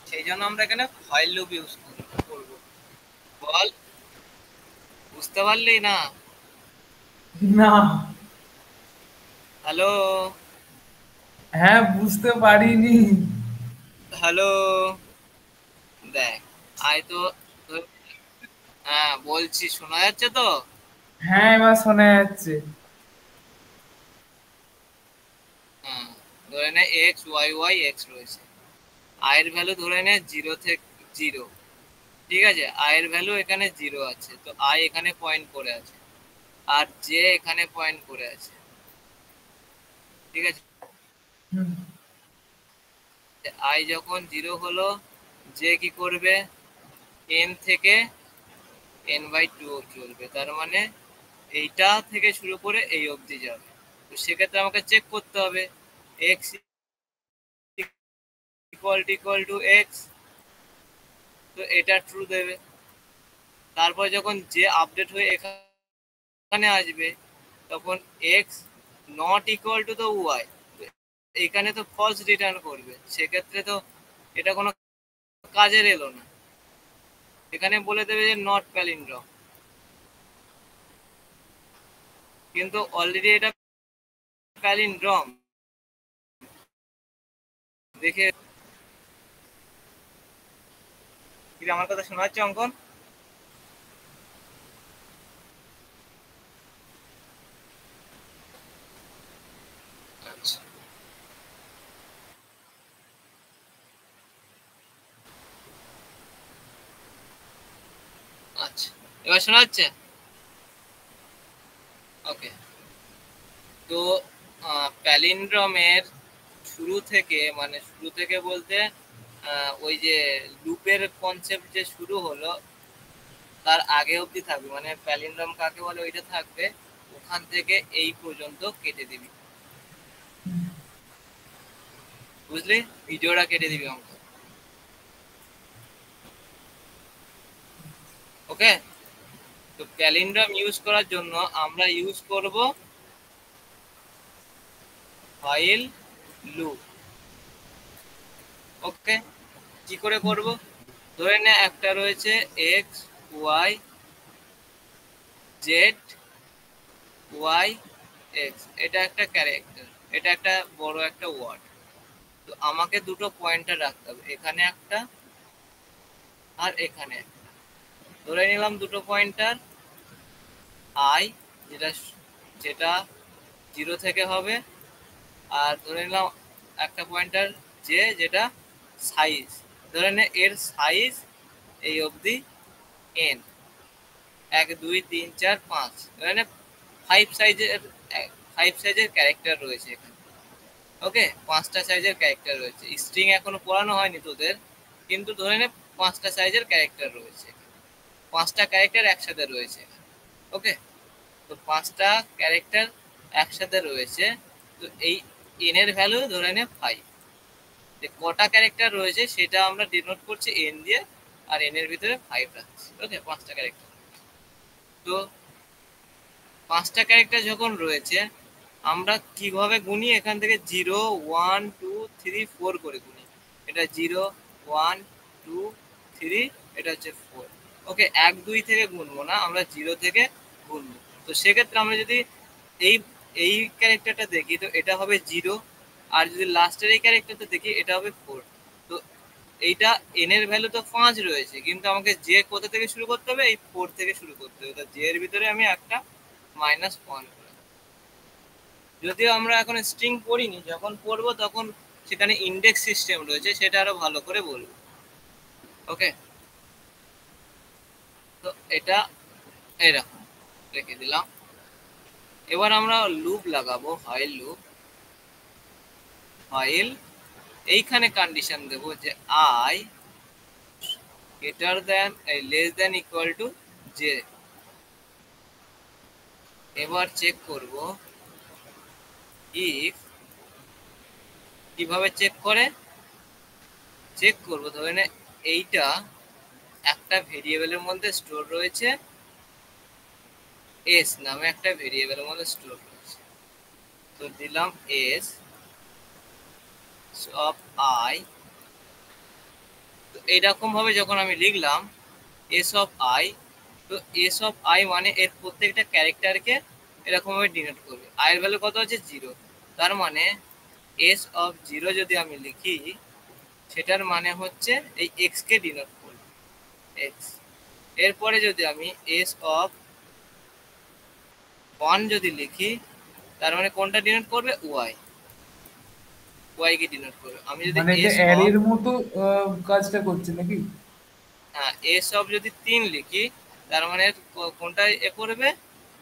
সেই জন্য আমরা এখানে হোয়াইল লুপ ইউজ করব। বল, বুঝতে পারলি না? না, হ্যালো, হ্যাঁ বুঝতে পারিনি। হ্যালো, দেখ, আয় তো, হ্যাঁ বলছি, শোনা যাচ্ছে তো? হ্যাঁ এবার শোনা যাচ্ছে। হ্যাঁ, ধরে নে এক্স ওয়াই ওয়াই এক্স রয়েছে, আয়ের ভ্যালু ধরে নে 0 থেকে 0, ঠিক আছে, আয়ের ভ্যালু এখানে 0 আছে, তো আই এখানে পয়েন্ট করে আছে, আর জে এখানে পয়েন্ট করে আছে, ঠিক আছে। হুম, আই যখন 0 হলো, জে কি করবে, এন থেকে এন বাই টু চলবে, তার মানে এইটা থেকে শুরু করে এই অবধি যাবে, তো সেক্ষেত্রে আমাকে চেক করতে হবে এক্স ইকুয়াল টু এক্স, তো এটা ট্রু দেবে। তারপর যখন যে আপডেট হয়ে এখানে আসবে, তখন x not equal to the y, এখানে তো ফলস রিটার্ন করবে, সেক্ষেত্রে তো এটা কোনো কাজের এলো না, এখানে বলে দেবে যে নট প্যালিন্ড্রম, কিন্তু অলরেডি এটা প্যালিন্ড্রম দেখে। কি রে, আমার কথা শোনা যাচ্ছে অঙ্কন? আচ্ছা, আচ্ছা, এবার শোনা যাচ্ছে? ওকে, তো প্যালিন্ড্রমের শুরু থেকে, মানে শুরু থেকে বলতে ওই যে লুপের কনসেপ্ট যে শুরু হলো তার আগে অবধি থাকবে, মানে প্যালিন্ড্রম কাকে বলে ওইটা থাকবে, ওখান থেকে এই পর্যন্ত কেটে দিবি, বুঝলি, ভিডিওটা কেটে দিবি অঙ্ক, ওকে। তো প্যালিন্ড্রম ইউজ করার জন্য আমরা ইউজ করব হোয়াইল লুপ, ওকে। কি করে করব, ধরে নে একটা রয়েছে x Y z y x, এটা একটা ক্যারেক্টার, এটা একটা বড় একটা ওয়ার্ড, তো আমাকে দুটো পয়েন্টার রাখতে হবে, এখানে একটা আর এখানে একটা। ধরে নিলাম দুটো পয়েন্টার, আই যেটা যেটা 0 থেকে হবে, আর ধরে নিলাম একটা পয়েন্টার জে যেটা সাইজ, ধরে নে এর সাইজ এই অবধি এন, 1 2 3 4 5, ধরে নে 5 সাইজের, 5 সাইজের ক্যারেক্টার রয়েছে এখানে, ওকে, 5টা সাইজের ক্যারেক্টার রয়েছে, স্ট্রিং এখনো পড়ানো হয়নি তোদের, কিন্তু ধরে নে 5টা সাইজের ক্যারেক্টার রয়েছে, 5টা ক্যারেক্টার একসাথে রয়েছে, ওকে। তো 5টা ক্যারেক্টার একসাথে রয়েছে, তো এই এন এর ভ্যালু ধরে নে 5, যে কটা ক্যারেক্টার রয়েছে সেটা আমরা ডিনোট করছি এন দিয়ে, আর এন এর ভিতরে 5 রাখছি, ওকে, 5টা ক্যারেক্টার। তো 5টা ক্যারেক্টার যখন রয়েছে, আমরা কিভাবে গুনি, এখান থেকে 0 1 2 3 4 করে গুনি, এটা এটা 0 1 2 3, এটা হচ্ছে 4। ওকে, 1 2 থেকে গুনবো না, আমরা 0 থেকে গুনবো। তো সেক্ষেত্রে আমরা যদি এই এই ক্যারেক্টারটা দেখি তো এটা হবে 0, আর যদি লাস্টের এই ক্যারেক্টারটা দেখি এটা হবে 4। তো এইটা এন এর ভ্যালু তো 5 রয়েছে, কিন্তু আমাকে জে কোথা থেকে শুরু করতে হবে? এই 4 থেকে শুরু করতে হবে। তো জে এর ভিতরে আমি একটা -1 করে, যদিও আমরা এখন স্ট্রিং পড়িনি, যখন পড়বো তখন সেখানে ইন্ডেক্স সিস্টেম রয়েছে, সেটা আরো ভালো করে বলবো। ওকে, তো এটা এরকম রেখে দিলাম। এবার আমরা লুপ লাগাবো, হোয়াইল লুপ। হোয়াইল এইখানে কন্ডিশন দেব যে I greater than less than equal to J. এবার চেক করব ইফ, কিভাবে চেক করে চেক করব, ধরে নে এইটা একটা ভেরিয়েবলের মধ্যে স্টোর রয়েছে, এস নামে একটা ভেরিয়েবলের মধ্যে স্টোর রয়েছে। তো দিলাম এস অফ আই। তো এইরকম ভাবে যখন আমি লিখলাম এস অফ আই, তো এস অফ আই মানে এর প্রত্যেকটা ক্যারেক্টারকে এরকম ভাবে ডিনোট করবে। আই এর ভ্যালু কত আছে? 0। তার মানে এস অফ 0 যদি আমি লিখি, সেটার মানে হচ্ছে এই এক্স কে ডিনোট করবে, এক্স। এরপরে যদি আমি এস অফ 1 যদি লিখি, তার মানে কোনটা ডিনোট করবে? ওয়াই, ওয়াই কে ডিনোট করবে। আমি যদি মানে এটা এস অফ, অ্যারের মতো কাজটা করছে নাকি? হ্যাঁ, এস অফ যদি 3 লিখি, তার মানে কোনটা এ করবে?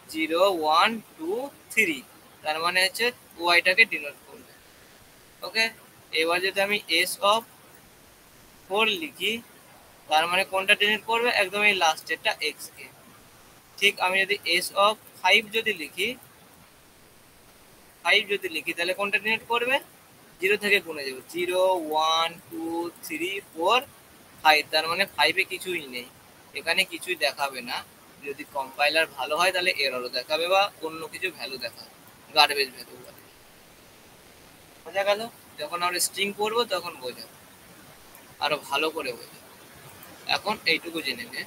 0 1 2 3, তার মানে হচ্ছে ওয়াইটাকে ডিনোট করবে। ওকে, এবার যদি আমি এস অফ 4 লিখি, তার মানে কোনটা ডিনোট করবে? একদম এই লাস্টেরটা, এক্স কে। ঠিক আমি যদি এস অফ 5 যদি লিখি, 5 যদি লিখি তাহলে কোনটা ডিনোট করবে? 0 থেকে গুণে যাবে, 0 1 2 3 4 5, তার মানে 5 এ কিছুই নেই, এখানে কিছুই দেখাবে না। যদি কম্পাইলার ভালো হয় তাহলে এররও দেখাবে বা অন্য কিছু ভ্যালু দেখাবে, গার্বেজ ভ্যালু বলে। বোঝা গেল? যখন আমরা স্ট্রিং পড়বো তখন বোঝাবো, আরো ভালো করে বোঝাবো। এখন এইটুকু জেনে নে,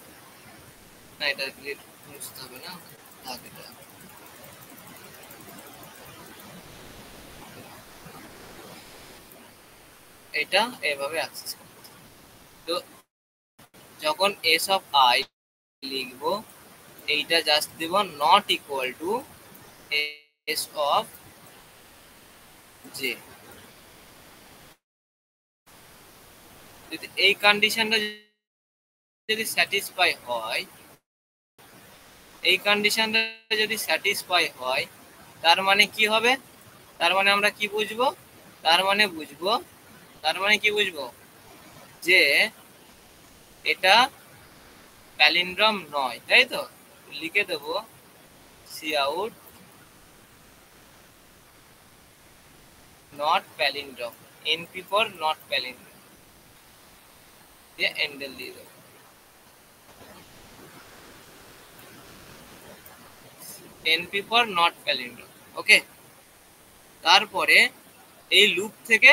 না এটা মুছতে হবে না, থাক এটা। এটা এভাবে অ্যাক্সেস করতে হবে। তো যখন এস অফ আই লিখবো, এইটা জাস্ট দিব not equal two S of J. যদি এই কন্ডিশনটা যদি স্যাটিসফাই হয়, এই কন্ডিশনটা যদি স্যাটিসফাই হয়, তার মানে কি হবে? তার মানে আমরা কি বুঝবো? তার মানে বুঝবো, তার মানে কি বুঝবো? যে এটা প্যালিন্ড্রম নয়, তাই তো? লিখে দেবো cout not palindrome, NP for not palindrome দিয়ে এন্ডেল দিয়ে দেবো। NP for not palindrome. Okay, তারপরে এই লুপ থেকে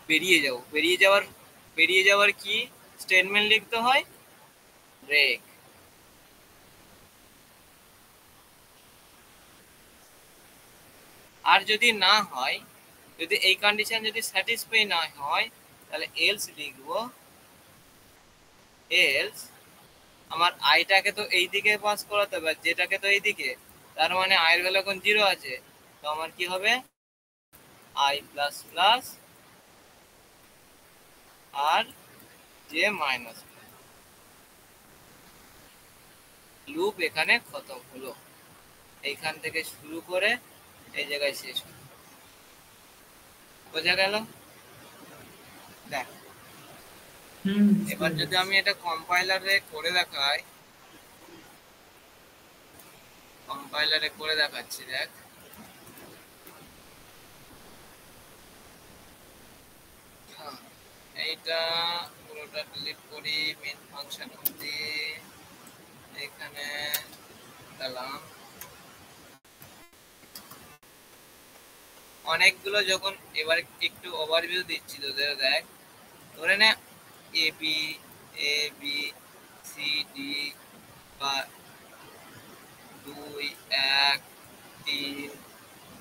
বেরিয়ে যাব, বেরিয়ে যাওয়ার কি স্টেটমেন্ট লিখতে হয়? ব্রেক। আর যদি না হয়, যদি এই কন্ডিশন যদি স্যাটিসফাই না হয়, তাহলে এলস লিখবো। এলস আমার আইটাকে তো এই দিকে পাস করাতে হবে, যেটাকে তো এই দিকে, তার মানে আই এর ভ্যালু এখন 0 আছে, তো আমার কি হবে? আই প্লাস প্লাস আর জে মাইনাস। লুপ এখানে খতম হলো, এইখান থেকে শুরু করে এই জায়গায় শেষ হলো। বোঝা গেল? দেখ, হুম, বুঝতে এবার যদি পেরেছি। আমি এটা কম্পাইলারে করে দেখাই, কম্পাইলারে করে দেখাচ্ছি, দেখ। হ্যাঁ, এইটা পুরোটা ডিলিট করি, মেন ফাংশন অব্দি এখানে দিলাম। অনেকগুলো যখন, এবার একটু ওভারভিউ দিচ্ছি তোদের, দেখ। ধরে নে এ b, a B, C D, বা 2 1 3,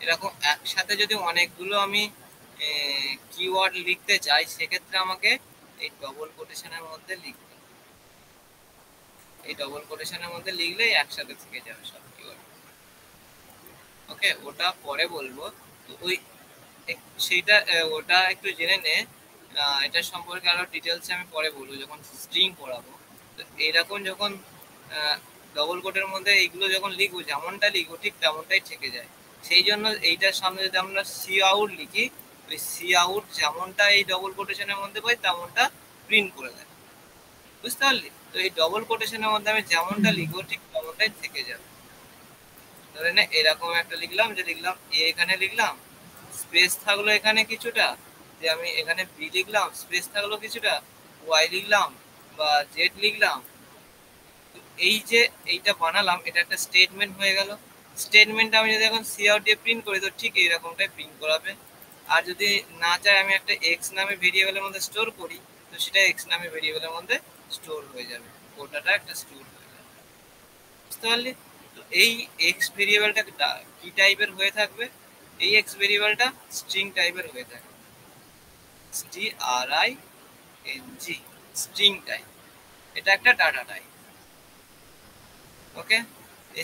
এরকম একসাথে যদি অনেকগুলো আমি কিওয়ার্ড লিখতে চাই, সেক্ষেত্রে আমাকে এই ডবল কোটেশনের মধ্যে লিখতে হবে। এই ডবল কোটেশনের মধ্যে লিখলেই একসাথে থেকে যাবে সব কিওয়ার্ড। ওকে, ওটা পরে বলবো। তো ওই সেইটা ওটা একটু জেনে নে। এটা সম্পর্কে আরো ডিটেলস আমি পরে বলবো যখন স্ট্রিং পড়াবো। তো এইরকম যখন ডবল কোটের মধ্যে এইগুলো যখন লিখবো, যেমনটা লিখবো ঠিক তেমনটাই থেকে যায়। সেই জন্য এইটার সামনে যদি আমরা সি আউট লিখি, ওই সি আউট যেমনটা এই ডবল কোটেশনের মধ্যে পাই তেমনটা প্রিন্ট করে দেয়। বুঝতে পারলি? তো এই ডবল কোটেশনের মধ্যে আমি যেমনটা লিখবো ঠিক তেমনটাই থেকে যাবে। ধরে নে এরকম একটা লিখলাম, যে লিখলাম এ, এখানে লিখলাম, স্পেস থাকলো এখানে কিছুটা, যে আমি এখানে বি লিখলাম, স্পেস থাকলো কিছুটা, ওয়াই লিখলাম বা জেড লিখলাম। এই যে এইটা বানালাম, এটা একটা স্টেটমেন্ট হয়ে গেল। স্টেটমেন্ট আমি যদি এখন সি আউট দিয়ে প্রিন্ট করি, তো ঠিক এইরকমটাই প্রিন্ট করাবে। আর যদি না চাই আমি একটা এক্স নামে ভেরিয়েবলের মধ্যে স্টোর করি, তো সেটা এক্স নামে ভেরিয়েবলের মধ্যে স্টোর হয়ে যাবে, ওটাটা একটা স্টোর হয়ে যাবে। বুঝতে পারলি? তো এই এক্স ভেরিয়েবলটা কি টাইপের হয়ে থাকবে? এই এক্স ভেরিয়েবলটা স্ট্রিং টাইপের হয়ে থাকবে, STRING, স্ট্রিং টাইপ। এটা একটা ডাটা টাইপ। ওকে,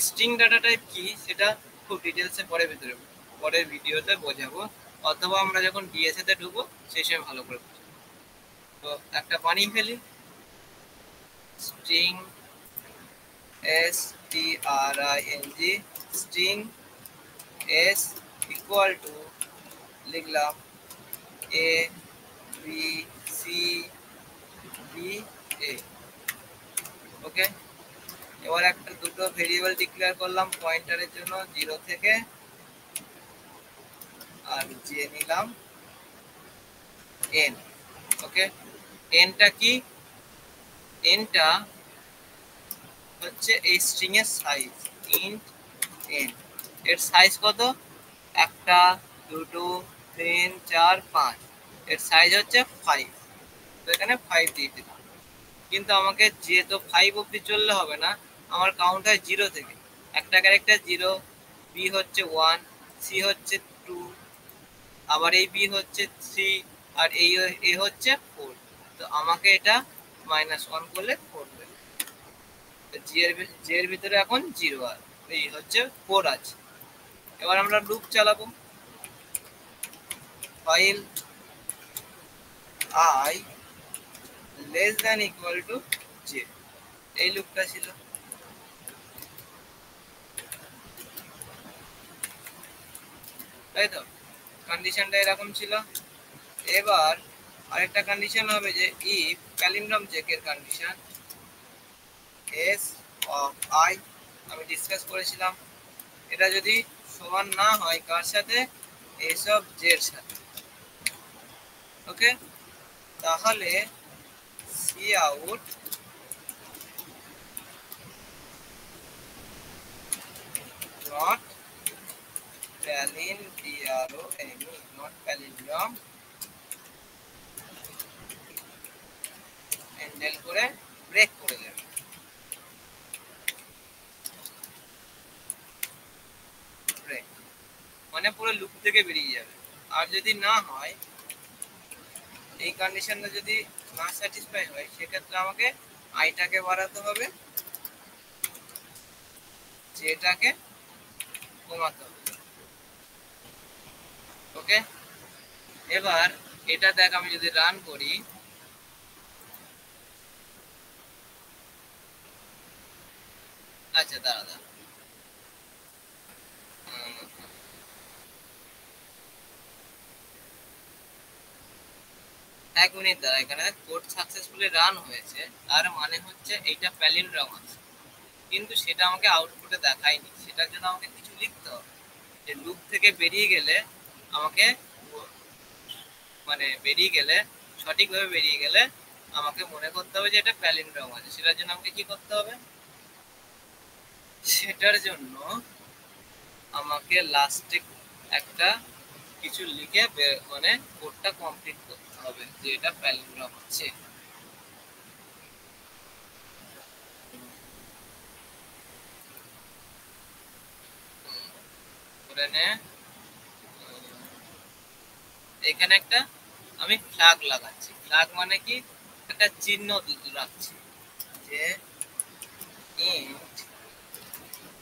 স্ট্রিং ডাটা টাইপ কি সেটা খুব ডিটেলসে পরের ভিডিওতে বোঝাবো, অথবা আমরা যখন ডিএসএ তে ঢুকবো সেই সময় ভালো করে বোঝাবো। তো একটা বানিয়ে ফেলি, string STRING, string S equal two লিখলাম A B C D A. ওকে, এবার একটা দুটো ভেরিয়েবল ডিক্লেয়ার করলাম পয়েন্টারের জন্য, 0 থেকে, আর যে নিলাম n। ওকে, nটা কি? nটা হচ্ছে এই স্ট্রিং এর সাইজ, ইন্ট n। এর সাইজ কত? একটা, দুটো, 3 4 5। এর সাইজ হচ্ছে 5। তো এখানে 5 দিয়ে দিলাম। কিন্তু আমাকে যেহেতু 5 অব্দি চললে হবে না, আমার কাউন্ট হয় 0 থেকে। একটা ক্যারেক্টার 0, বি হচ্ছে 1, সি হচ্ছে 2, আবার এই বি হচ্ছে 3, আর এই এ হচ্ছে 4। তো আমাকে এটা -1 করলে 4 হয়ে যাবে। জি এর ভিতরে এখন 0 আর এই হচ্ছে 4 আছে। এবার আমরা লুপ চালাবো, file I less than equal to J. এই লুপটা ছিল। তাই তো, কন্ডিশনটা এরকম ছিল। এবার আরেকটা কন্ডিশন হবে যে ইফ প্যালিন্ড্রোম চেকের কন্ডিশন এস অফ আই, আমি ডিসকাস করেছিলাম, এটা যদি সমান না হয় কার সাথে? এস অফ জে এর সাথে। ওকে, তাহলে cout not palindrome, not palindrome, handle করে ব্রেক করে দেবে। ব্রেক মানে পুরো লুপ থেকে বেরিয়ে যাবে। আর যদি না হয়, এই কন্ডিশনটা যদি না স্যাটিসফাই হয়, সেক্ষেত্রে আমাকে আইটাকে বাড়াতে হবে, জেটাকে কমাতে হবে। ওকে, এবার এটা দেখ, আমি যদি রান করি, আচ্ছা দাঁড়া দাঁড়া, 1 মিনিট দাঁড়া। এখানে কোড সাকসেসফুলি রান হয়েছে, তার মানে হচ্ছে এইটা প্যালিন্ড্রোম আছে, কিন্তু সেটা আমাকে আউটপুটে দেখায়নি। সেটার জন্য আমাকে কিছু লিখতে হবে, যে লুপ থেকে বেরিয়ে গেলে আমাকে, মানে বেরিয়ে গেলে, সঠিকভাবে বেরিয়ে গেলে আমাকে মনে করতে হবে যে এটা প্যালিন্ড্রোম আছে। সেটার জন্য আমাকে কি করতে হবে? সেটার জন্য আমাকে লাস্টে একটা কিছু লিখে মানে কোডটা কমপ্লিট করতে হবে। হবে যে এটা প্যালিন্ড্রম আছে। করে নে, এখানে একটা আমি ফ্ল্যাগ লাগাচ্ছি। ফ্ল্যাগ মানে কি, একটা চিহ্ন রাখছি যে ইন্ট,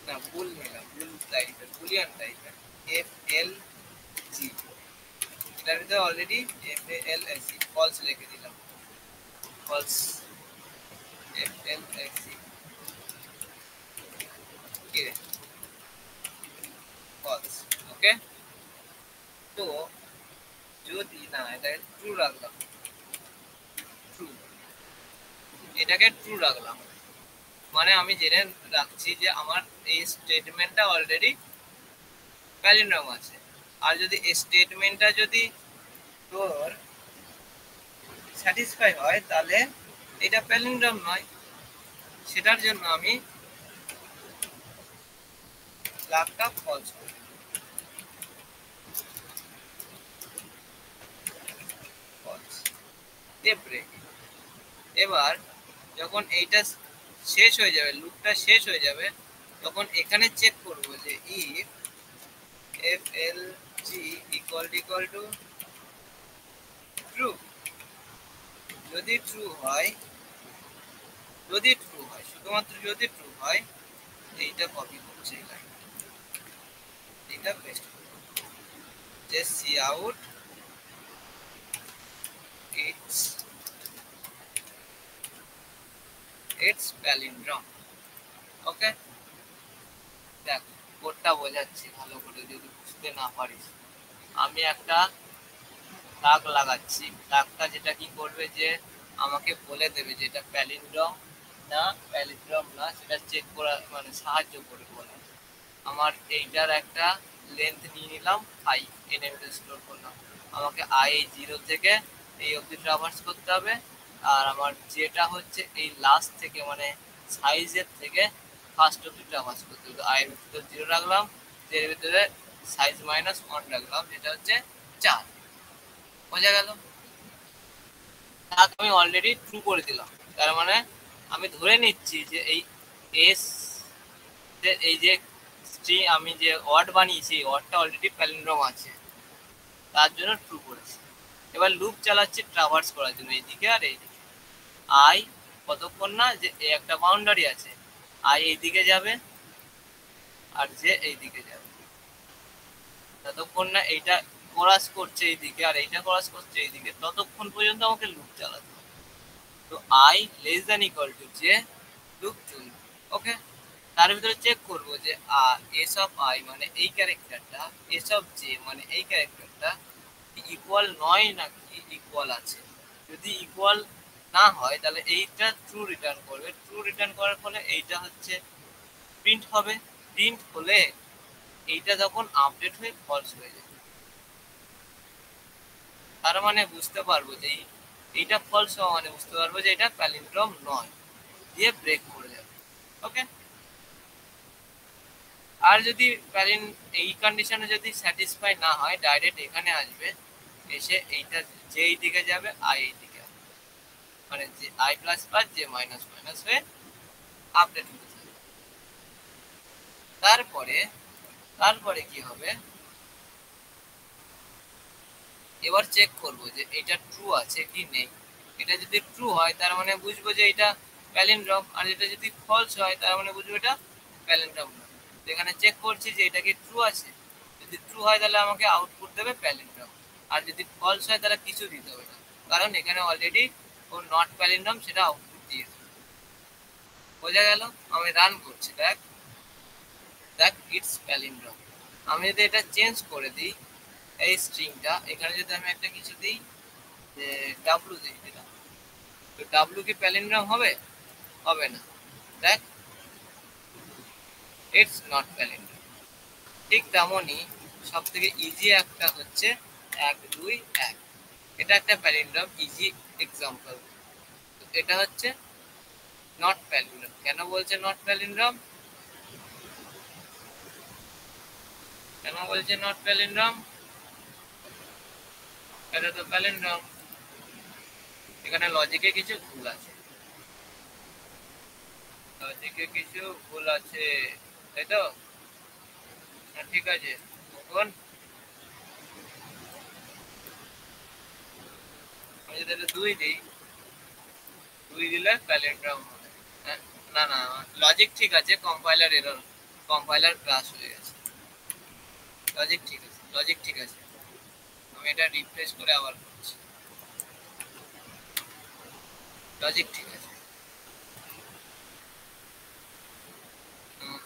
না ভুল নিলাম, ভুল টাইপের, বুলিয়ান টাইপের, এফ এল জি, এটার ভিতরে অলরেডি এফ এল এস জি ফলস লিখে দিলাম, ফলস, এফ এল এস জি কি রে, ফলস। ওকে, তো যদি না এটাকে ট্রু রাখলাম, ট্রু, এটাকে ট্রু রাখলাম, মানে আমি জেনে রাখছি যে আমার এই স্টেটমেন্টটা অলরেডি প্যালিন্ড্রোম আছে। আর যদি এই স্টেটমেন্টটা যদি তোর স্যাটিসফাই হয় তাহলে এটা প্যালিন্ড্রোম নয়। সেটার জন্য আমি ফ্ল্যাগটা ফলস করি, ফলস দিয়ে ব্রেক। এবার যখন এইটা শেষ হয়ে যাবে, লুপটা শেষ হয়ে যাবে, তখন এখানে চেক করব যে if F L G equal to true. যদি ট্রু হয়, যদি ট্রু হয়, শুধুমাত্র যদি ট্রু হয়, এইটা কপি করছে এই লাইন, এটা পেস্ট করব যে C out it's it's palindrome. ওকে, দেখ কোডটা বোঝাচ্ছি ভালো করে যদি বুঝতে না পারিস। আমি একটা দাগ লাগাচ্ছি, দাগটা যেটা কি করবে যে আমাকে বলে দেবে যে এটা প্যালিন্ড্রম না প্যালিন্ড্রম না, সেটা চেক করা মানে সাহায্য করে বলে। আমার এইটার একটা লেন্থ নিয়ে নিলাম আই, এনে স্টোর করলাম, আমাকে আই 0 থেকে এই অবধি ট্রাভার্স করতে হবে। আর আমার যেটা হচ্ছে এই লাস্ট থেকে মানে সাইজের থেকে ফার্স্ট অবধি ট্রাভার্স করতে হবে। আই এর ভিতরে 0 রাখলাম, এর ভিতরে সাইজ -1 রাখলাম, যেটা হচ্ছে 4। বোঝা গেল? আমি অলরেডি ট্রু করে দিলাম, তার মানে আমি ধরে নিচ্ছি যে এই এস, এই যে স্ট্রিং আমি যে ওয়ার্ড বানিয়েছি এই ওয়ার্ডটা অলরেডি প্যালিন্ড্রোম আছে, তার জন্য ট্রু করেছি। এবার লুপ চালাচ্ছি ট্রাভার্স করার জন্য এইদিকে আর এইদিকে। আই কতক্ষণ না যে একটা বাউন্ডারি আছে, আই এইদিকে যাবে আর যে এইদিকে যাবে, ততক্ষণ না এইটা ক্রস করছে এইদিকে আর এইটা ক্রস করছে এইদিকে, ততক্ষণ পর্যন্ত আমাকে লুপ চালাতে হবে। তো I less than equal to যে লুপ চলবে। ওকে, তার ভিতরে চেক করব যে এস অফ আই মানে এই ক্যারেক্টারটা, এস অফ জে মানে এই ক্যারেক্টারটা ইকুয়াল নয় নাকি ইকুয়াল আছে। যদি ইকুয়াল না হয় তাহলে এইটা ট্রু রিটার্ন করবে, ট্রু রিটার্ন করার ফলে এইটা হচ্ছে প্রিন্ট হবে, প্রিন্ট হলে এইটা তখন আপডেট হয়ে ফলস হয়ে যাবে। তার মানে বুঝতে পারবো যে এইটা ফলস হওয়া মানে বুঝতে পারবো যে এটা প্যালিন্ড্রোম নয়, দিয়ে ব্রেক করে যাবে। ওকে, আর যদি এই কন্ডিশনে যদি স্যাটিসফাই না হয়, ডাইরেক্ট এখানে আসবে, এসে এইটা যে এই দিকে যাবে আই এই দিকে আসবে, মানে যে আই প্লাস প্লাস যে মাইনাস মাইনাস হয়ে আপডেট হতে থাকবে। তারপরে তারপরে কি হবে, এবার চেক করব যে এটা ট্রু আছে কি নেই। এটা যদি ট্রু হয় তার মানে বুঝবো যে এটা প্যালিন্ড্রম, আর এটা যদি ফলস হয় তার মানে বুঝবো এটা প্যালিন্ড্রম না। এখানে চেক করছি যে এটা কি ট্রু আছে, যদি ট্রু হয় তাহলে আমাকে আউটপুট দেবে প্যালিন্ড্রম, আর যদি ফলস হয় তাহলে কিছু দিতে হবে না, কারণ এখানে অলরেডি ও নট প্যালিন্ড্রম সেটা আউটপুট দিয়েছে। বোঝা গেল? আমি রান করছি, দেখ দেখ ইটস প্যালিন্ড্রম। আমি যদি এটা চেঞ্জ করে দিই এই স্ট্রিংটা, এখানে যদি আমি একটা কিছু দিই যে ডাব্লু দিই দিলাম, তো ডাব্লু কি প্যালিন্ড্রম হবে? হবে না। দেখ ইটস নট প্যালিন্ড্রম। ঠিক তেমনই সব থেকে ইজি একটা হচ্ছে 1 2 1, এটা একটা প্যালিন্ড্রম, ইজি এক্সাম্পল। এটা হচ্ছে নট প্যালিন্ড্রম। কেন বলছে নট প্যালিন্ড্রম? কেন বলছে নট প্যালিন্ড্রম? এটা তো প্যালিন্ড্রম। এখানে লজিকে কিছু ভুল আছে, লজিকে কিছু ভুল আছে, তাই তো? হ্যাঁ, ঠিক আছে। এখন আমি যদি এটা 2 দিই, 2 দিলে প্যালেন্ড্রম হবে। হ্যাঁ, না না, লজিক ঠিক আছে, কম্পাইলার এরর, কম্পাইলার ক্রাশ হয়ে গেছে। লজিক ঠিক আছে, লজিক ঠিক আছে। আমি এটা রিফ্রেশ করে আবার করছি। লজিক ঠিক আছে। হুম,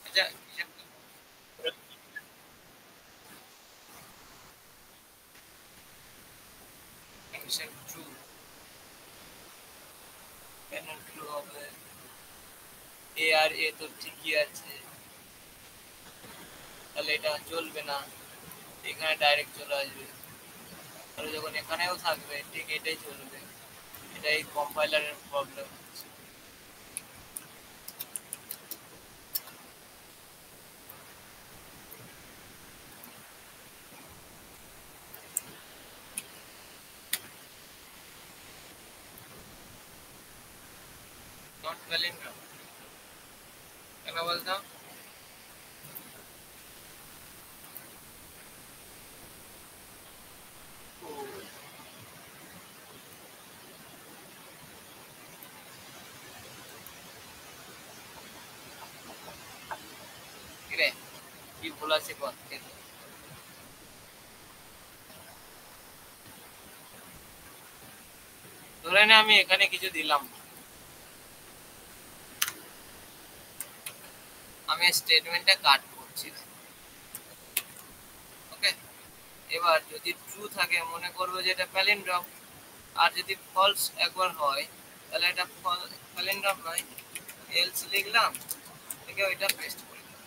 আচ্ছা, হিসাব ট্রু, কেন ট্রু হবে? এ আর এ তো ঠিকই আছে, তাহলে এটা চলবে না, এখানে ডাইরেক্ট চলে আসবে। আর যখন এখানেও থাকবে ঠিক এটাই চলবে। এটাই কম্পাইলারের প্রবলেম। নট প্যালিন্ড্রম কেন বলতাম? কিরে, কি ভুল আছে কর। ধরে নে আমি এখানে কিছু দিলাম না। আমি স্টেটমেন্টটা কাট করছি। ওকে, এবার যদি ট্রু থাকে মনে করবো যে এটা প্যালিন্ড্রম, আর যদি ফলস একবার হয় তাহলে এটা প্যালিন্ড্রম নয়। এলস লিখলাম, লিখে ওইটা পেস্ট করে দিলাম,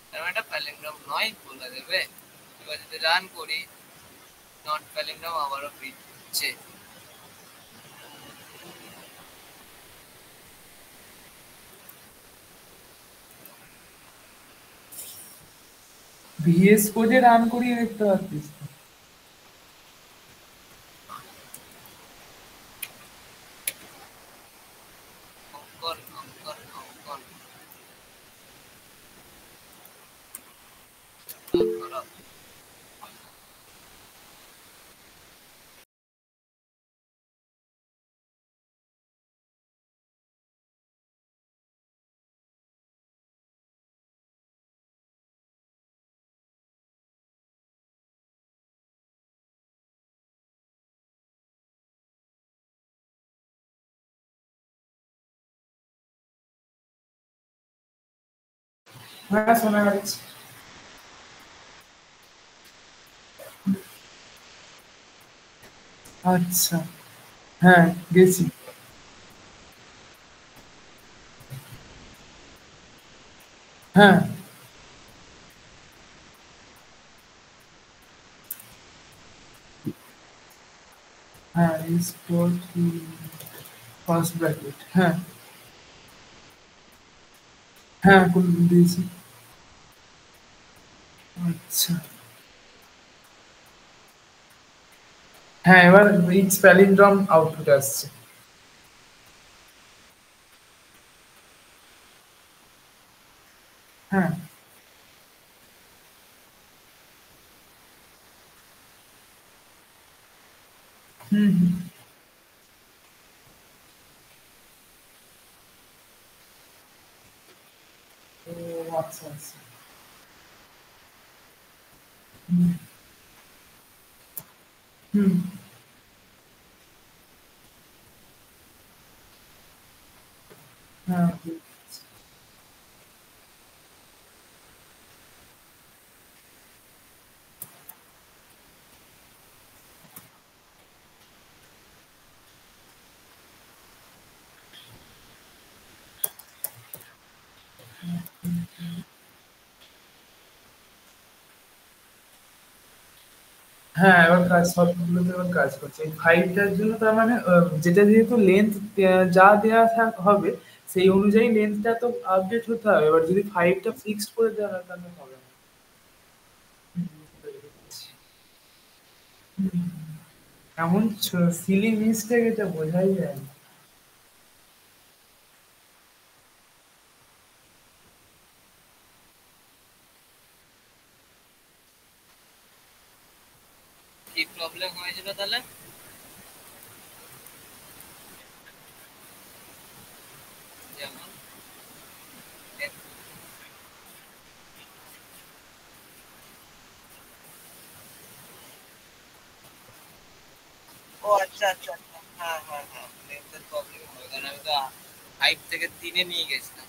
তার মানে এটা প্যালিন্ড্রম নয় বলে দেবে। এবার যদি রান করি, নট প্যালিন্ড্রম আবারও প্রিন্ট হচ্ছে। ভিএস কোডে রান করিয়ে দেখতে পারতিস তো। অঙ্কন অঙ্কন অঙ্কন খারাপ। হ্যাঁ, শোনা যাচ্ছে। আচ্ছা, হ্যাঁ, গেছি। হ্যাঁ, হ্যাঁ, স্পোর্ট ফার্স্ট ব্র্যাকেট, হ্যাঁ। হ্যাঁ, কোন দিয়েছি। আচ্ছা, হ্যাঁ, এবার ইটস প্যালিন্ড্রম আউটপুট আসছে। হ্যাঁ, হুম, হুম। ও, আচ্ছা, আচ্ছা। হুম, হুম, হ্যাঁ, হ্যাঁ, এবার কাজ সবগুলোতে এবার কাজ করছে। এই 5 টার জন্য তার মানে যেটা যেহেতু লেন্থ যা দেয়া হবে সেই অনুযায়ী লেন্থটা তো আপডেট হতে হবে। এবার যদি 5 টা ফিক্সড করে দেওয়া হয় তাহলে হবে না। হুম, বুঝতে পেরেছি। হুম, এমন সিলি মিস্টেক এটা বোঝাই যায় না। কি প্রবলেম হয়েছিল তাহলে? যেমন ও আচ্ছা আচ্ছা আচ্ছা, হ্যাঁ হ্যাঁ হ্যাঁ, লেন্থের প্রবলেম হবে কারণ আমি তো 5 থেকে 3-এ নিয়ে গেছিলাম।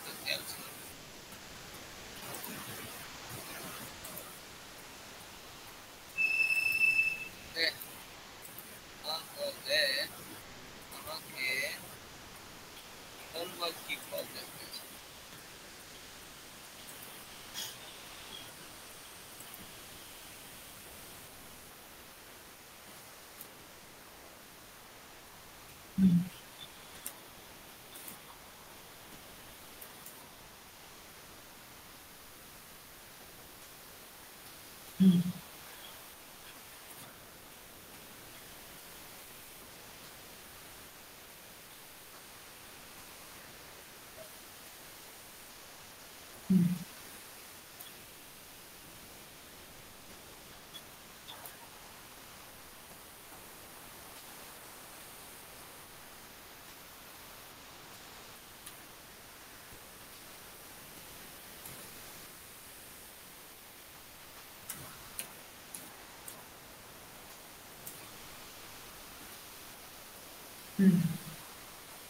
তো খেয়াল ছিল না। এ, তাহলে আমাকে বা কি প্রবলেম হয়েছে? হুম, হুম,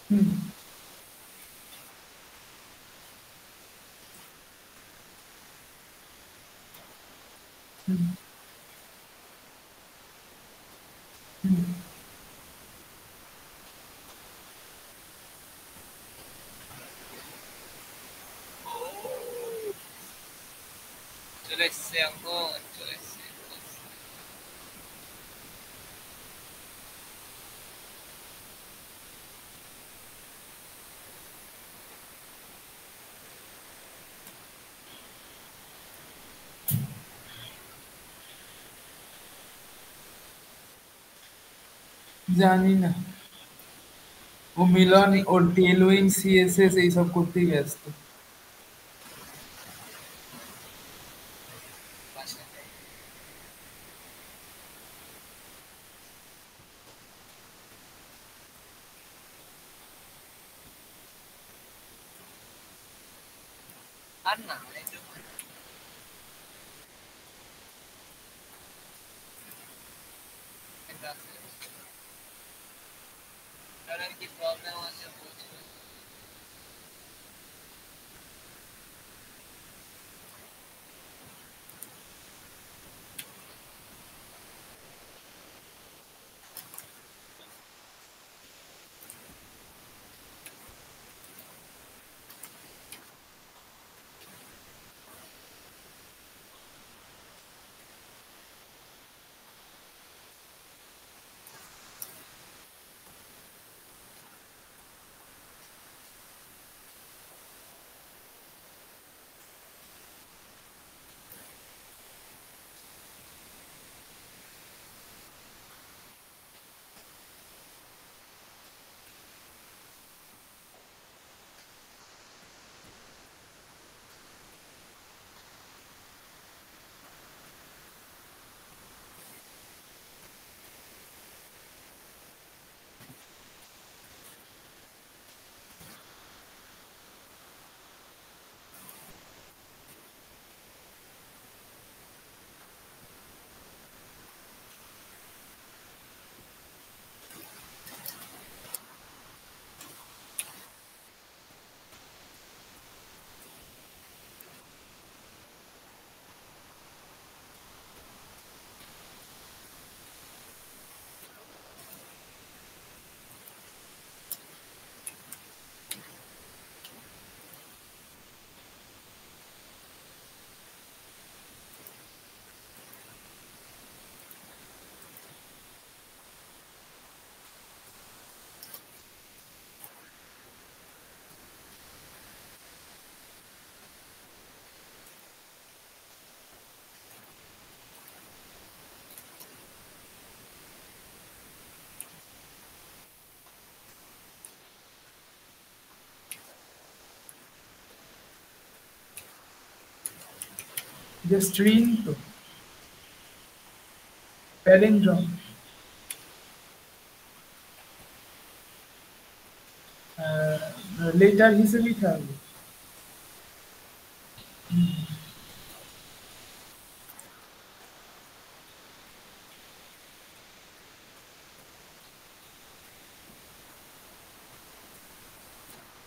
হুম, হুম, চলে এসছে অঙ্ক, চলে এসছে। জানি না। ও মিলন আসলেই ওর টেলউইন সিএসএস এইসব করতেই ব্যস্ত। বাসায় নেই। আর না এইটুকু একটা আছে। আর আর কি প্রবলেম আছে বলছিল। যে স্ট্রিং তো প্যালিন্ড্রম লেটার হিসেবেই থাকবে।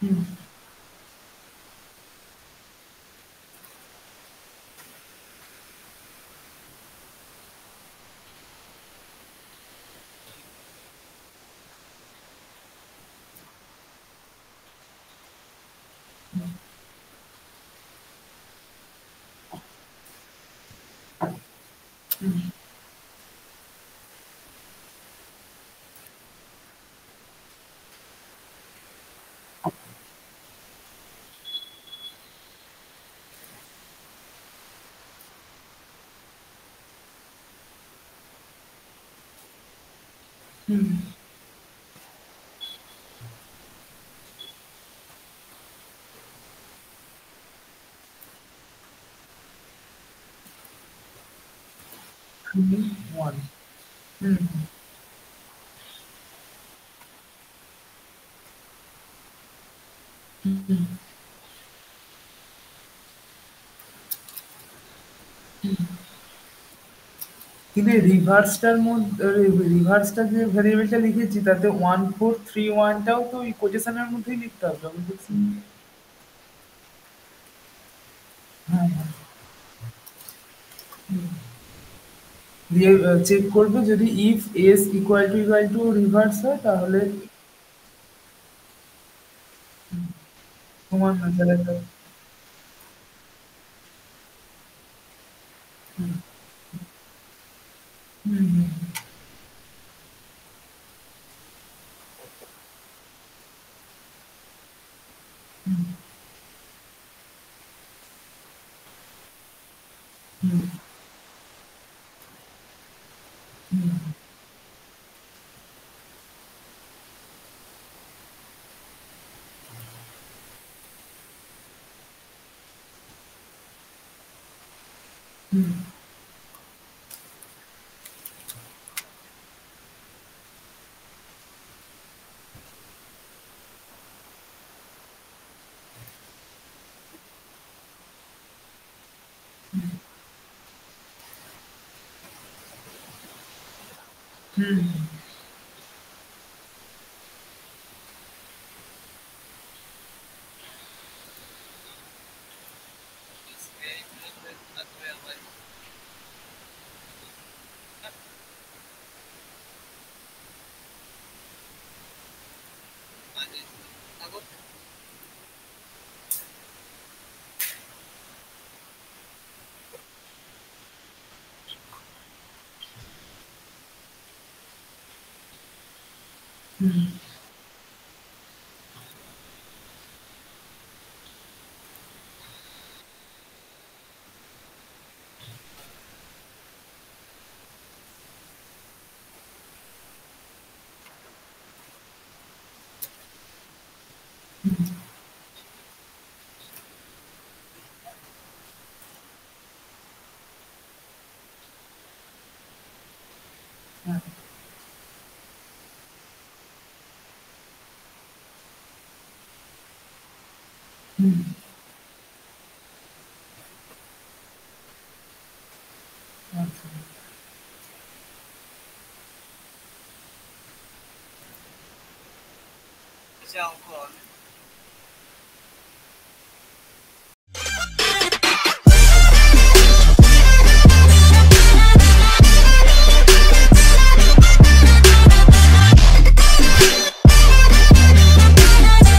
হুম হুম হুম ওয়ান হুম হুম কিন্তু রিভার্সটার মধ্যে রিভার্সটা যে ভ্যারিয়েবলটা লিখেছি তাতে 1431টাও তো ওই কোটেশনের মধ্যেই লিখতে হবে আমি দেখছি। হ্যাঁ দিয়ে চেক করবে যদি if s equal to reverse হয় তাহলে তোমার না তাহলে হুম হুম হুম হুম হুম হুম হুম হ্যাঁ, হুম আচ্ছা আচ্ছা অঙ্ক